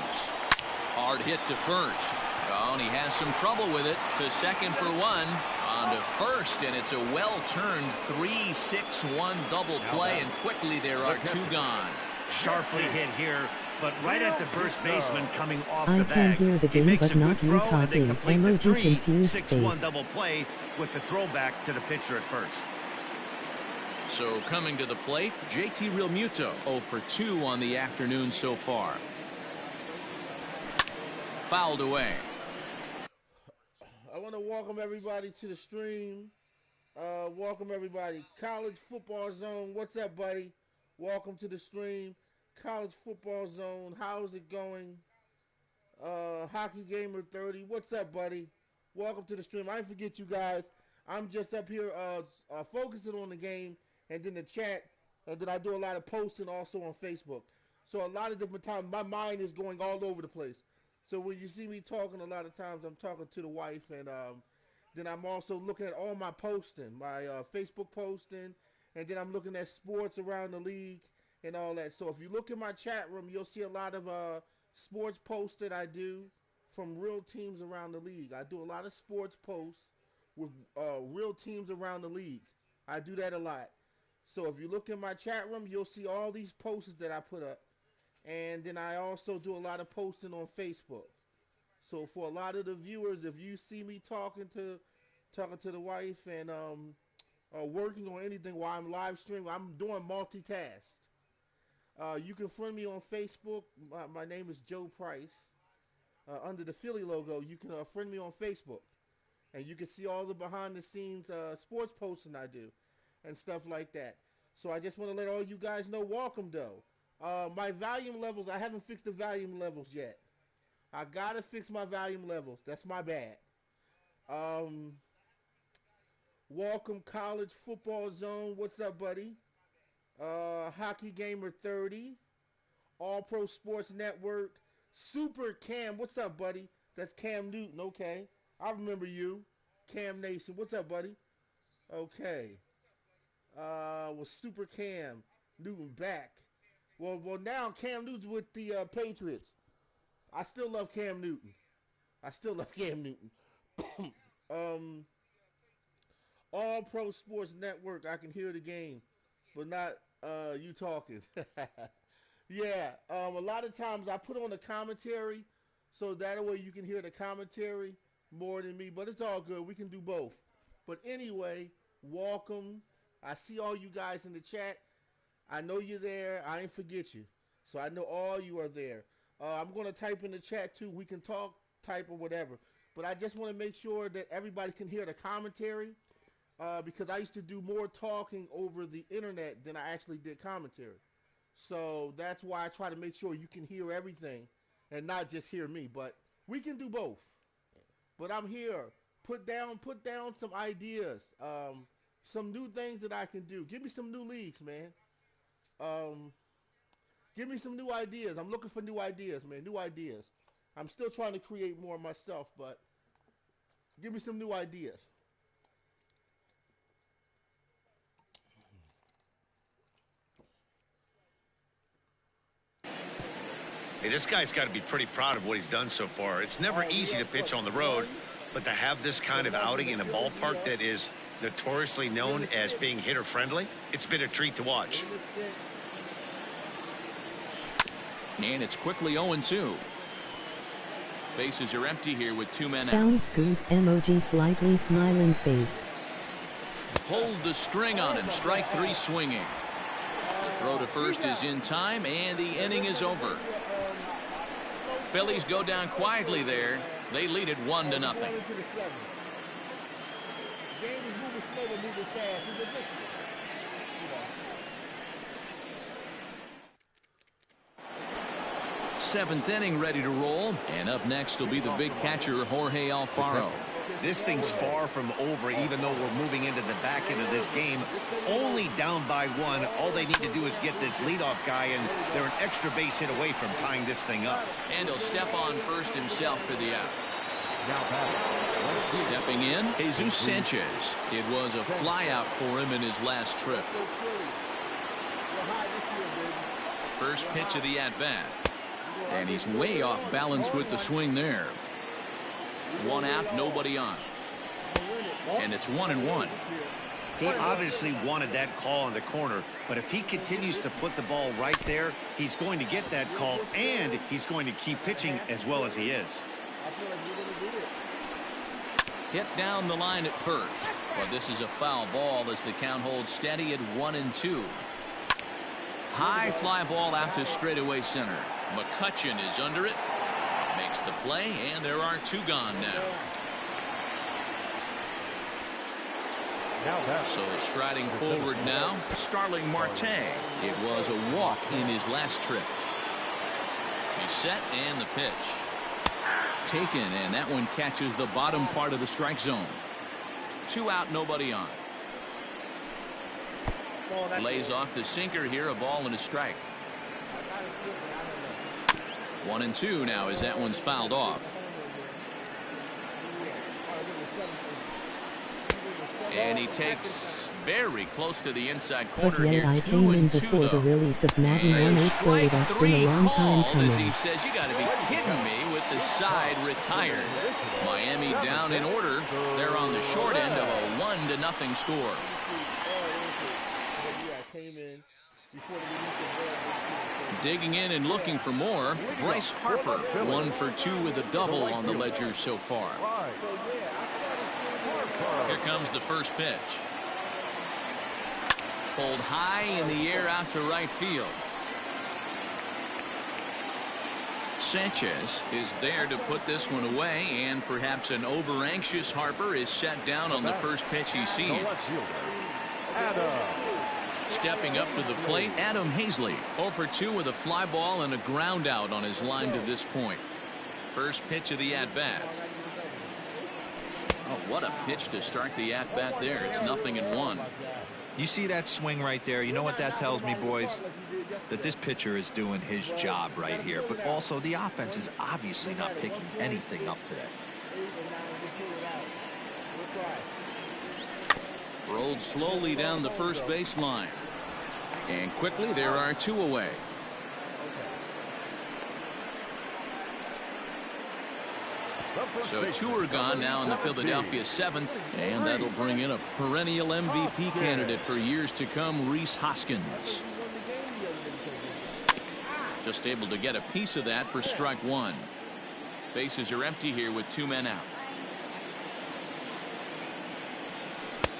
Hard hit to first. Oh, and he has some trouble with it. To second for 1. On to first, and it's a well-turned 3-6-1 double play, and quickly there are 2 gone. Sharply hit here, but right at the first baseman coming off I the can bag. hear the He game, makes but a not good you throw, and they talking. complete the Emoji confused 3-6-1 face. double play with the throwback to the pitcher at first. So coming to the plate, JT Realmuto 0 for 2 on the afternoon so far. Fouled away. I want to welcome everybody to the stream. Welcome everybody. College Football Zone. What's up, buddy? Welcome to the stream. College Football Zone. How's it going? Hockey Gamer 30. What's up, buddy? Welcome to the stream. I didn't forget you guys. I'm just up here focusing on the game and then the chat, and then I do a lot of posting also on Facebook. So a lot of different times, my mind is going all over the place. So when you see me talking, a lot of times I'm talking to the wife, and then I'm also looking at all my posting, my Facebook posting, and then I'm looking at sports around the league and all that. So if you look in my chat room, you'll see a lot of sports posts that I do from real teams around the league. I do a lot of sports posts with real teams around the league. I do that a lot. So if you look in my chat room, you'll see all these posts that I put up. And then I also do a lot of posting on Facebook. So for a lot of the viewers, if you see me talking to the wife and working on anything while I'm live streaming, I'm doing multitask. You can friend me on Facebook. My name is Joe Price. Under the Philly logo, you can friend me on Facebook. And you can see all the behind the scenes sports posting I do and stuff like that. So I just want to let all you guys know, welcome though. My volume levels, I haven't fixed the volume levels yet. I gotta fix my volume levels. That's my bad. Welcome College Football Zone. What's up, buddy? Hockey Gamer 30. All Pro Sports Network. Super Cam. What's up, buddy? That's Cam Newton. Okay. I remember you. Cam Nation. What's up, buddy? Okay. With Super Cam Newton back. Well, now Cam Newton's with the Patriots. I still love Cam Newton. All Pro Sports Network. I can hear the game, but not you talking. Yeah. A lot of times I put on the commentary, so that way you can hear the commentary more than me. But it's all good. We can do both. But anyway, welcome. I see all you guys in the chat. I know you're there. I ain't forget you. So I know all you are there. I'm going to type in the chat too. We can talk, type, or whatever. But I just want to make sure that everybody can hear the commentary because I used to do more talking over the internet than I actually did commentary. So that's why I try to make sure you can hear everything and not just hear me. But we can do both. But I'm here. Put down some ideas. Some new things that I can do. Give me some new leagues, man. Give me some new ideas. I'm looking for new ideas, man. New ideas. I'm still trying to create more myself, but give me some new ideas. Hey, this guy's got to be pretty proud of what he's done so far. It's never easy to pitch on the road, but to have this kind of outing in a ballpark that is notoriously known as being hitter-friendly, it's been a treat to watch. And it's quickly 0-2. Bases are empty here with 2 men out. Sounds good. Emoji slightly smiling face. Pulled the string on him. Strike 3 swinging. The throw to first is in time, and the inning is over. Phillies go down quietly there. They lead it 1-0. The game is moving slow and moving fast. It's a mixture. Seventh inning ready to roll, and up next will be the big catcher Jorge Alfaro. This thing's far from over, even though we're moving into the back end of this game. Only down by 1. All they need to do is get this leadoff guy, and they're an extra base hit away from tying this thing up. And he'll step on first himself for the out. Stepping in, Jesus Sanchez. It was a flyout for him in his last trip. First pitch of the at-bat. And he's way off balance with the swing there. 1 out, nobody on. And it's 1-1. He obviously wanted that call in the corner, but if he continues to put the ball right there, he's going to get that call, and he's going to keep pitching as well as he is. Hit down the line at first, but this is a foul ball as the count holds steady at 1-2. High fly ball out to straightaway center. McCutchen is under it, makes the play, and there are 2 gone now. So striding forward now, Starling Marte. It was a walk in his last trip. He's set, and the pitch. taken, and that one catches the bottom part of the strike zone. 2 out, nobody on. Lays off the sinker here, a ball and a strike. 1-2 now as that one's fouled off. And he takes very close to the inside corner But here. I came in 2-2 before the though. release of Madden And 1.8, so strike that's been 3 a long time called as he coming. says, you got to be kidding me, with the side retired. Miami down in order. They're on the short end of a 1-0 score. Digging in and looking for more, Bryce Harper, 1 for 2 with a double on the ledger so far. Here comes the first pitch. Pulled high in the air out to right field. Sanchez is there to put this one away, and perhaps an over-anxious Harper is set down on the first pitch he sees. Stepping up to the plate, Adam Hazley, 0 for 2 with a fly ball and a ground out on his line to this point. First pitch of the at-bat. Oh, what a pitch to start the at-bat there. It's 0-1. You see that swing right there? You know what that tells me, boys? That this pitcher is doing his job right here. But also, the offense is obviously not picking anything up today. Rolled slowly down the first baseline. And quickly, there are 2 away. So 2 are gone now in the Philadelphia 7th, and that'll bring in a perennial MVP candidate for years to come, Rhys Hoskins. Just able to get a piece of that for strike 1. Bases are empty here with 2 men out.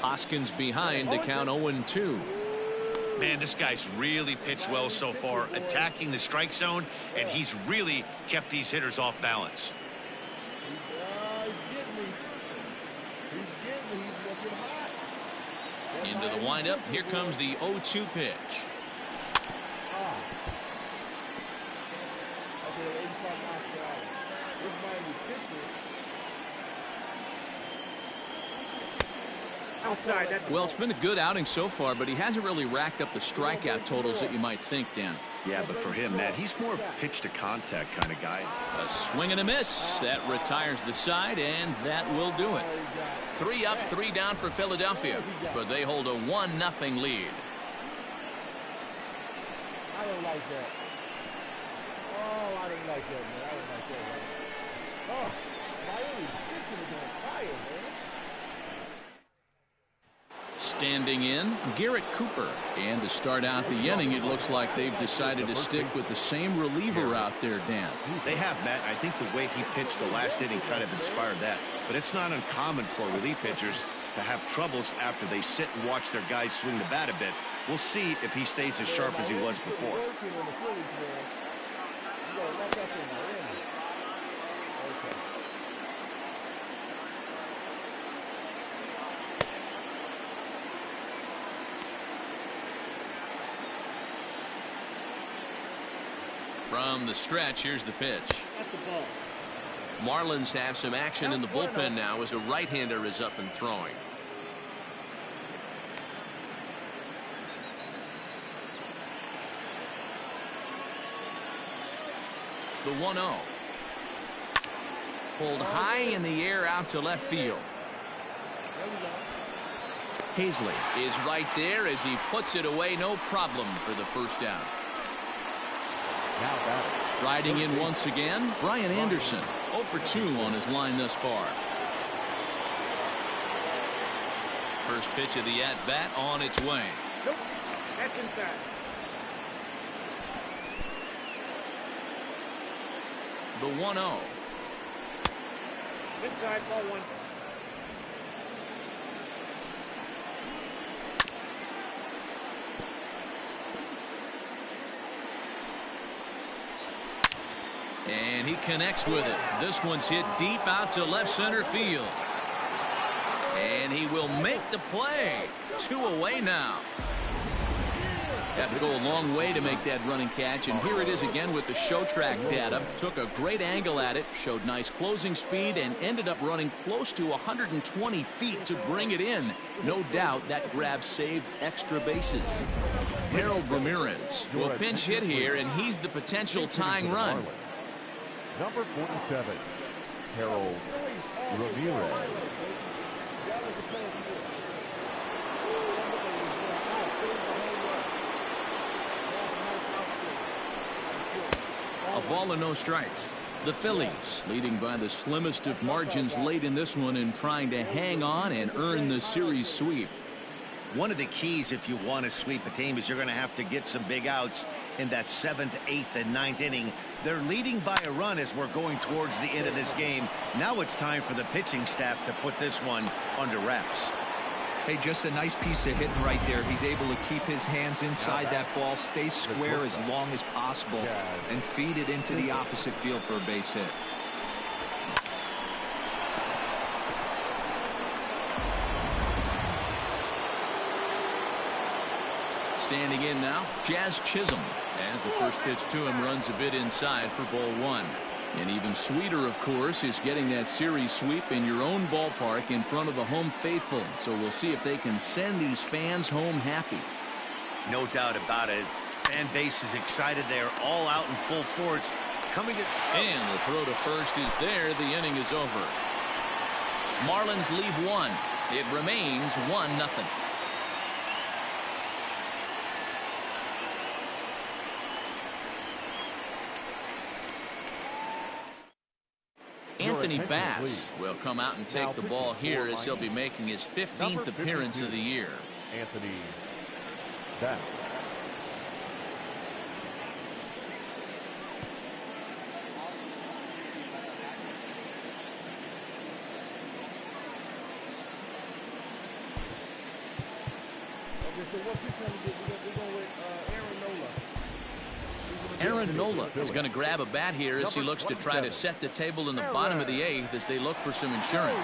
Hoskins behind to count 0-2. Man, this guy's really pitched well so far, attacking the strike zone, and he's really kept these hitters off balance. Into the windup. Here comes the 0-2 pitch. Well, it's been a good outing so far, but he hasn't really racked up the strikeout totals that you might think, Dan. Yeah, but for him, Matt, he's more of a pitch to contact kind of guy. A swing and a miss. That retires the side, and that will do it. 3 up, 3 down for Philadelphia, but they hold a 1-0 lead. I don't like that. Oh, I don't like that, man. I don't like that. Oh, Miami's pitching is on fire, man. Standing in, Garrett Cooper. And to start out the inning, it looks like they've decided to stick with the same reliever out there, Dan. They have, Matt. I think the way he pitched the last inning kind of inspired that. But it's not uncommon for relief pitchers to have troubles after they sit and watch their guys swing the bat a bit. We'll see if he stays as sharp as he was before. From the stretch, here's the pitch. Marlins have some action in the bullpen now as a right-hander is up and throwing. The 1-0. Pulled high in the air out to left field. Hazley is right there as he puts it away, no problem for the first out. Riding in once again, Brian Anderson, 0 for 2 on his line thus far. First pitch of the at-bat on its way. Nope. That's inside. The 1-0. Inside, ball 1. And he connects with it. This one's hit deep out to left center field. And he will make the play. 2 away now. Had to go a long way to make that running catch, and here it is again with the show track data. Took a great angle at it, showed nice closing speed, and ended up running close to 120 feet to bring it in. No doubt that grab saved extra bases. Harold Ramirez will pinch hit here, and he's the potential tying run. Number 47, Harold Ramirez. A ball and no strikes. The Phillies leading by the slimmest of margins late in this one and trying to hang on and earn the series sweep. One of the keys if you want to sweep a team is you're going to have to get some big outs in that 7th, 8th, and 9th inning. They're leading by a run as we're going towards the end of this game. Now it's time for the pitching staff to put this one under wraps. Hey, just a nice piece of hitting right there. He's able to keep his hands inside that ball, stay square as long as possible, and feed it into the opposite field for a base hit. Standing in now, Jazz Chisholm, as the first pitch to him runs a bit inside for ball one. And even sweeter, of course, is getting that series sweep in your own ballpark in front of the home faithful. So we'll see if they can send these fans home happy. No doubt about it. Fan base is excited. They're all out in full force. Coming to... And the throw to first is there. The inning is over. Marlins leave one. It remains 1-0. Anthony Bass will come out and take the ball here as he'll be making his 15th appearance of the year. Anthony Bass. Okay, so what pitch are we get? We're going with Aaron Nola. Aaron Nola is going to grab a bat here as he looks to try to set the table in the bottom of the 8th as they look for some insurance.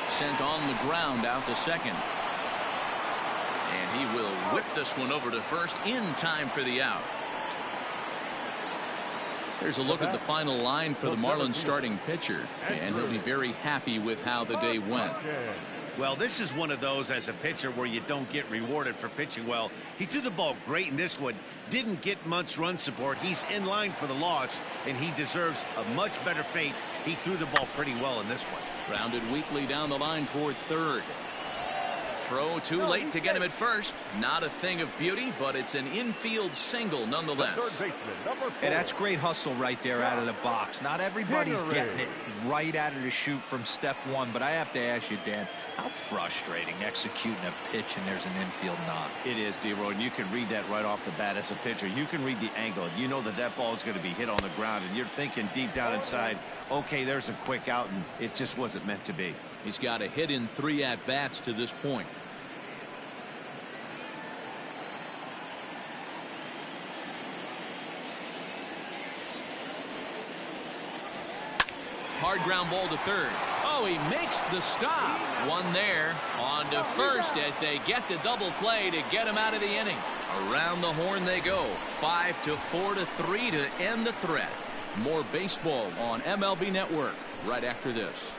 Sent on the ground out to second. And he will whip this one over to first in time for the out. Here's a look at the final line for the Marlins starting pitcher, and he'll be very happy with how the day went. Well, this is one of those as a pitcher where you don't get rewarded for pitching well. He threw the ball great in this one. Didn't get much run support. He's in line for the loss, and he deserves a much better fate. He threw the ball pretty well in this one. Grounded weakly down the line toward third. Throw too late to get him at first. Not a thing of beauty, but it's an infield single nonetheless. Hey, that's great hustle right there out of the box. Not everybody's getting it right out of the chute from step one, but I have to ask you, Dan, how frustrating executing a pitch and there's an infield knock. It is, D-Roy, and you can read that right off the bat as a pitcher. You can read the angle. You know that that ball is going to be hit on the ground, and you're thinking deep down inside, okay, there's a quick out, and it just wasn't meant to be. He's got a hit in 3 at-bats to this point. Hard ground ball to third. Oh, he makes the stop. One there. On to first as they get the double play to get him out of the inning. Around the horn they go. 5-4-3 to end the threat. More baseball on MLB Network right after this.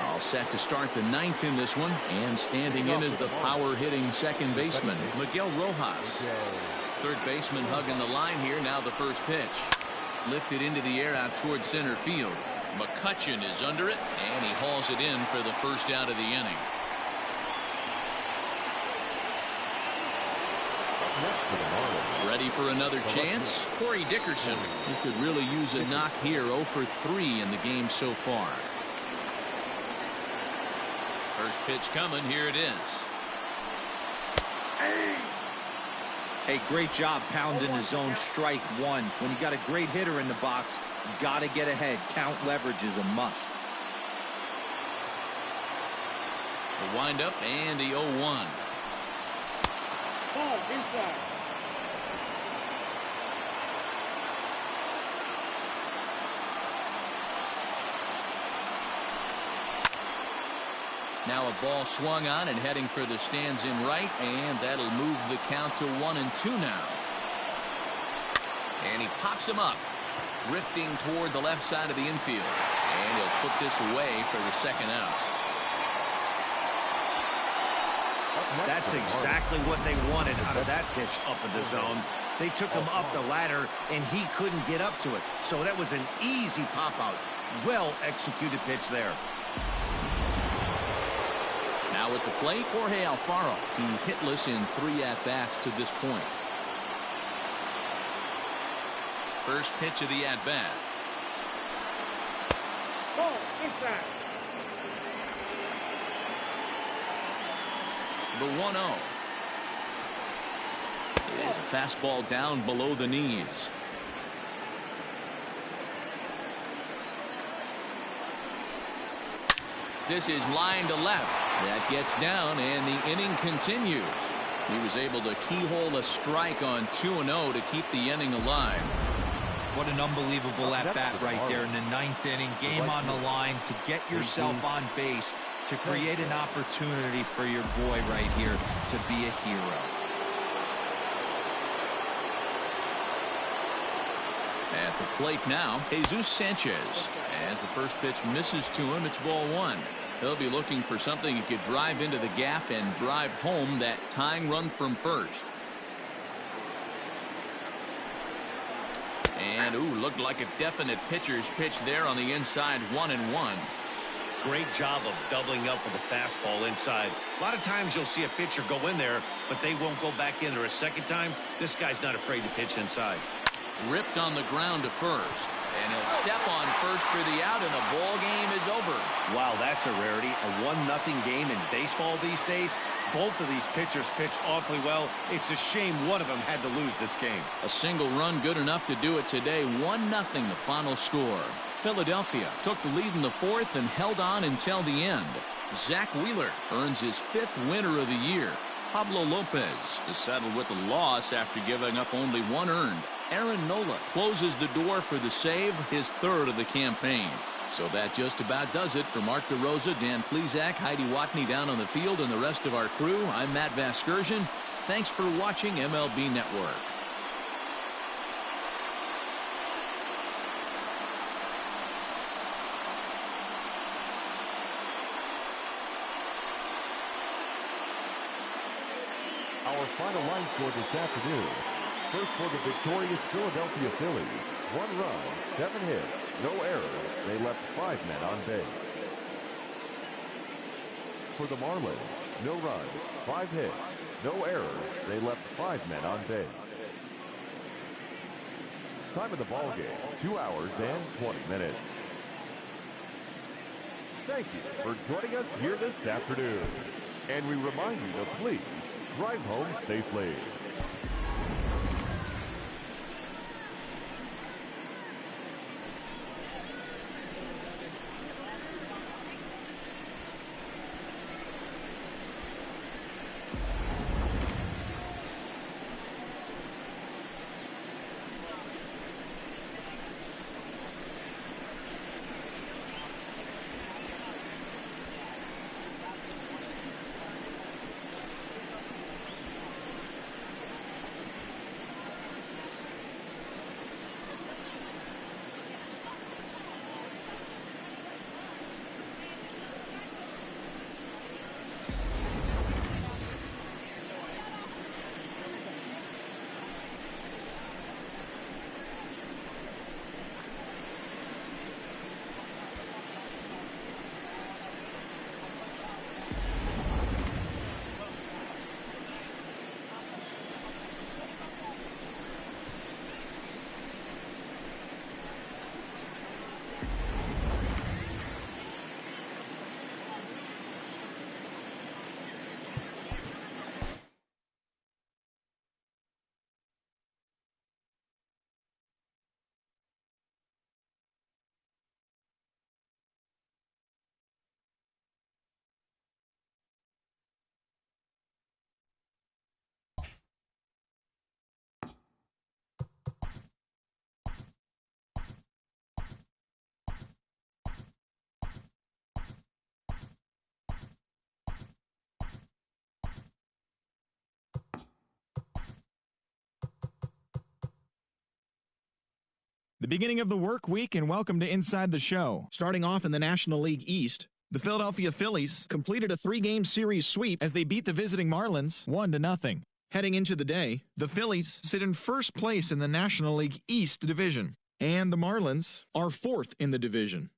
All set to start the 9th in this one, and standing in is the power-hitting second baseman, Miguel Rojas. Third baseman hugging the line here. Now the first pitch. Lifted into the air out towards center field. McCutchen is under it, and he hauls it in for the first out of the inning. Ready for another chance? Corey Dickerson, who could really use a knock here. 0 for 3 in the game so far. First pitch coming. Here it is. Hey, great job pounding his own strike one. When you got a great hitter in the box, got to get ahead. Count leverage is a must. The windup and the 0-1. Ball inside. Now a ball swung on and heading for the stands in right, and that'll move the count to 1-2 now. And he pops him up, drifting toward the left side of the infield. And he'll put this away for the second out. That's exactly what they wanted out of that pitch up in the zone. They took him up the ladder, and he couldn't get up to it. So that was an easy pop-out. Well-executed pitch there. Now at the plate, Jorge Alfaro. He's hitless in 3 at-bats to this point. First pitch of the at-bat. Ball inside. The 1-0. There's a fastball down below the knees. This is line to left. That gets down, and the inning continues. He was able to keyhole a strike on 2-0 to keep the inning alive. What an unbelievable at-bat right there in the 9th inning. Game on the line to get yourself on base, to create an opportunity for your boy right here to be a hero. At the plate now, Jesus Sanchez. As the first pitch misses to him, it's ball 1. He'll be looking for something he could drive into the gap and drive home that tying run from first. And, ooh, looked like a definite pitcher's pitch there on the inside, 1-1. Great job of doubling up with a fastball inside. A lot of times you'll see a pitcher go in there, but they won't go back in there a second time. This guy's not afraid to pitch inside. Ripped on the ground to first. And he'll step on first for the out, and the ball game is over. Wow, that's a rarity. A 1-0 game in baseball these days. Both of these pitchers pitched awfully well. It's a shame one of them had to lose this game. A single run good enough to do it today. 1-0 the final score. Philadelphia took the lead in the 4th and held on until the end. Zach Wheeler earns his 5th winner of the year. Pablo Lopez is settled with a loss after giving up only 1 earned. Aaron Nola closes the door for the save, his 3rd of the campaign. So that just about does it. For Mark DeRosa, Dan Plesac, Heidi Watney down on the field, and the rest of our crew, I'm Matt Vasgersian. Thanks for watching MLB Network. Our final line score this afternoon. First for the victorious Philadelphia Phillies. 1 run, 7 hits, no errors. They left 5 men on base. For the Marlins, no runs, 5 hits, no errors. They left 5 men on base. Time of the ball game, 2 hours and 20 minutes. Thank you for joining us here this afternoon. And we remind you to please drive home safely. The beginning of the work week, and welcome to Inside the Show. Starting off in the National League East, the Philadelphia Phillies completed a 3-game series sweep as they beat the visiting Marlins 1-0. Heading into the day, the Phillies sit in first place in the National League East division, and the Marlins are 4th in the division.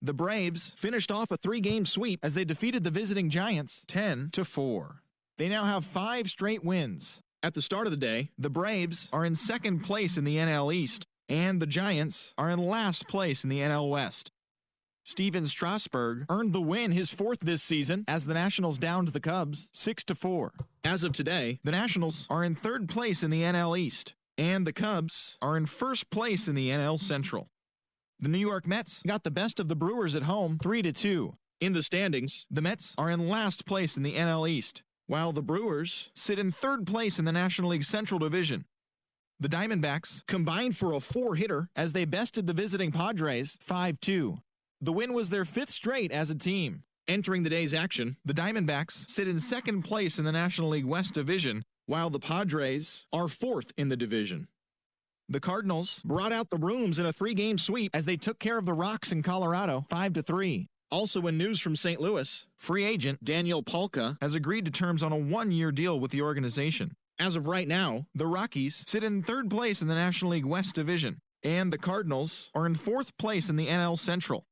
The Braves finished off a 3-game sweep as they defeated the visiting Giants 10-4. They now have 5 straight wins. At the start of the day, the Braves are in 2nd place in the NL East, and the Giants are in last place in the NL West. Steven Strasburg earned the win, his 4th this season, as the Nationals downed the Cubs 6-4. As of today, the Nationals are in 3rd place in the NL East, and the Cubs are in 1st place in the NL Central. The New York Mets got the best of the Brewers at home 3-2. In the standings, the Mets are in last place in the NL East, while the Brewers sit in 3rd place in the National League Central Division. The Diamondbacks combined for a 4-hitter as they bested the visiting Padres 5-2. The win was their 5th straight as a team. Entering the day's action, the Diamondbacks sit in 2nd place in the National League West Division, while the Padres are 4th in the division. The Cardinals brought out the rooms in a 3-game sweep as they took care of the Rocks in Colorado 5-3. Also in news from St. Louis, free agent Daniel Palka has agreed to terms on a 1-year deal with the organization. As of right now, the Rockies sit in 3rd place in the National League West Division, and the Cardinals are in 4th place in the NL Central.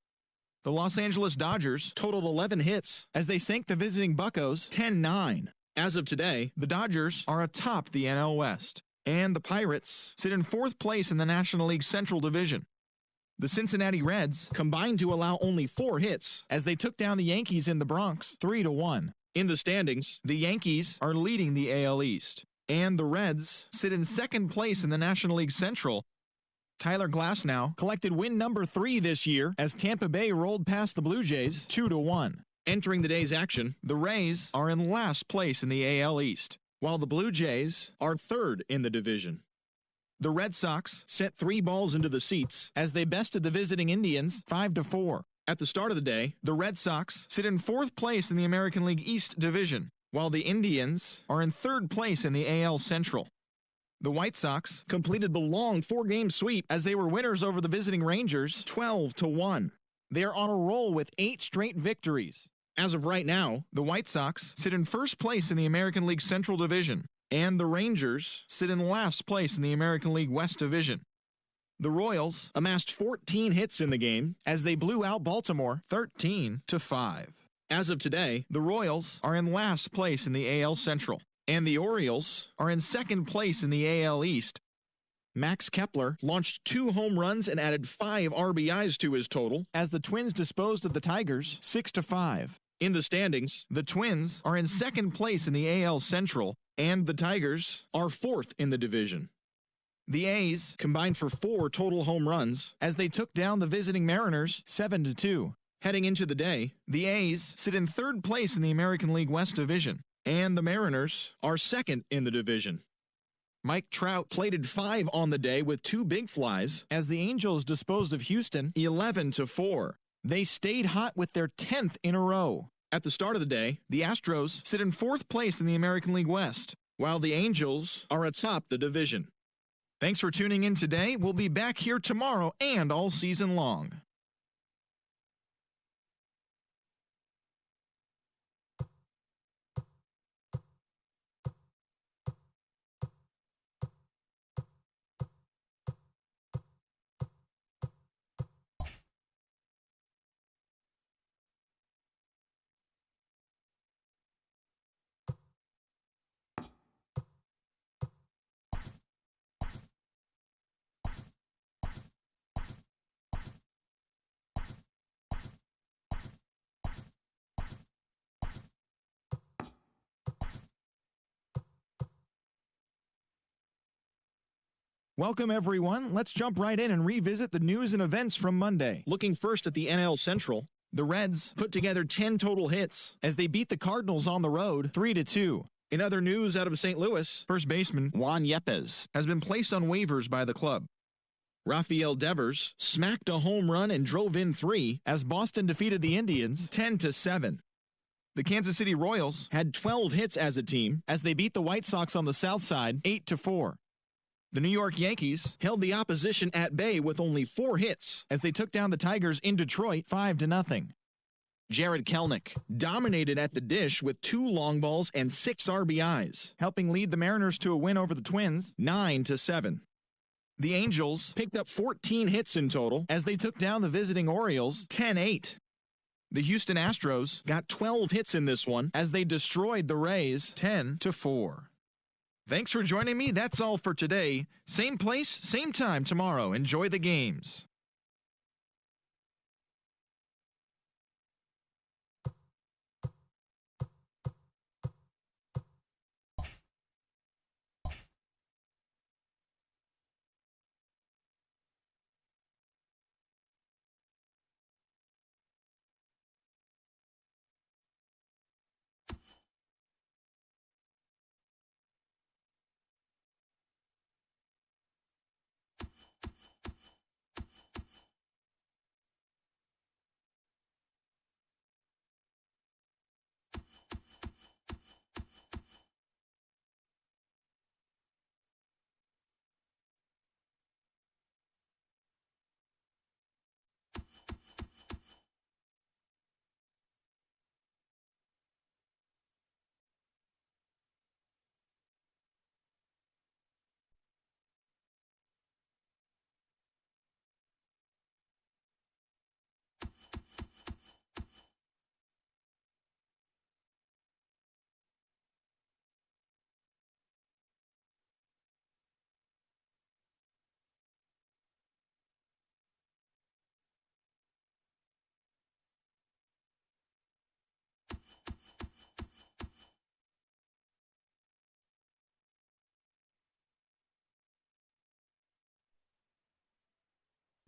The Los Angeles Dodgers totaled 11 hits as they sank the visiting Buccos 10-9. As of today, the Dodgers are atop the NL West, and the Pirates sit in 4th place in the National League Central Division. The Cincinnati Reds combined to allow only 4 hits as they took down the Yankees in the Bronx 3-1. In the standings, the Yankees are leading the AL East, and the Reds sit in 2nd place in the National League Central. Tyler Glasnow collected win number 3 this year as Tampa Bay rolled past the Blue Jays 2-1. Entering the day's action, the Rays are in last place in the AL East, while the Blue Jays are 3rd in the division. The Red Sox sent 3 balls into the seats as they bested the visiting Indians 5-4. At the start of the day, the Red Sox sit in 4th place in the American League East division, while the Indians are in 3rd place in the AL Central. The White Sox completed the long 4-game sweep as they were winners over the visiting Rangers 12-1. They are on a roll with 8 straight victories. As of right now, the White Sox sit in 1st place in the American League Central Division, and the Rangers sit in last place in the American League West Division. The Royals amassed 14 hits in the game as they blew out Baltimore 13-5. As of today, the Royals are in last place in the AL Central, and the Orioles are in 2nd place in the AL East. Max Kepler launched 2 home runs and added 5 RBIs to his total as the Twins disposed of the Tigers 6-5. In the standings, the Twins are in 2nd place in the AL Central, and the Tigers are 4th in the division. The A's combined for 4 total home runs as they took down the visiting Mariners 7-2. Heading into the day, the A's sit in 3rd place in the American League West Division, and the Mariners are 2nd in the division. Mike Trout plated 5 on the day with 2 big flies as the Angels disposed of Houston 11-4. They stayed hot with their 10th in a row. At the start of the day, the Astros sit in 4th place in the American League West, while the Angels are atop the division. Thanks for tuning in today. We'll be back here tomorrow and all season long. Welcome, everyone. Let's jump right in and revisit the news and events from Monday. Looking first at the NL Central, the Reds put together 10 total hits as they beat the Cardinals on the road 3-2. In other news out of St. Louis, first baseman Juan Yepes has been placed on waivers by the club. Rafael Devers smacked a home run and drove in 3 as Boston defeated the Indians 10-7. The Kansas City Royals had 12 hits as a team as they beat the White Sox on the south side 8-4. The New York Yankees held the opposition at bay with only 4 hits as they took down the Tigers in Detroit 5-0. Jared Kelenic dominated at the dish with 2 long balls and 6 RBIs, helping lead the Mariners to a win over the Twins 9-7. The Angels picked up 14 hits in total as they took down the visiting Orioles 10-8. The Houston Astros got 12 hits in this one as they destroyed the Rays 10-4. Thanks for joining me. That's all for today. Same place, same time tomorrow. Enjoy the games.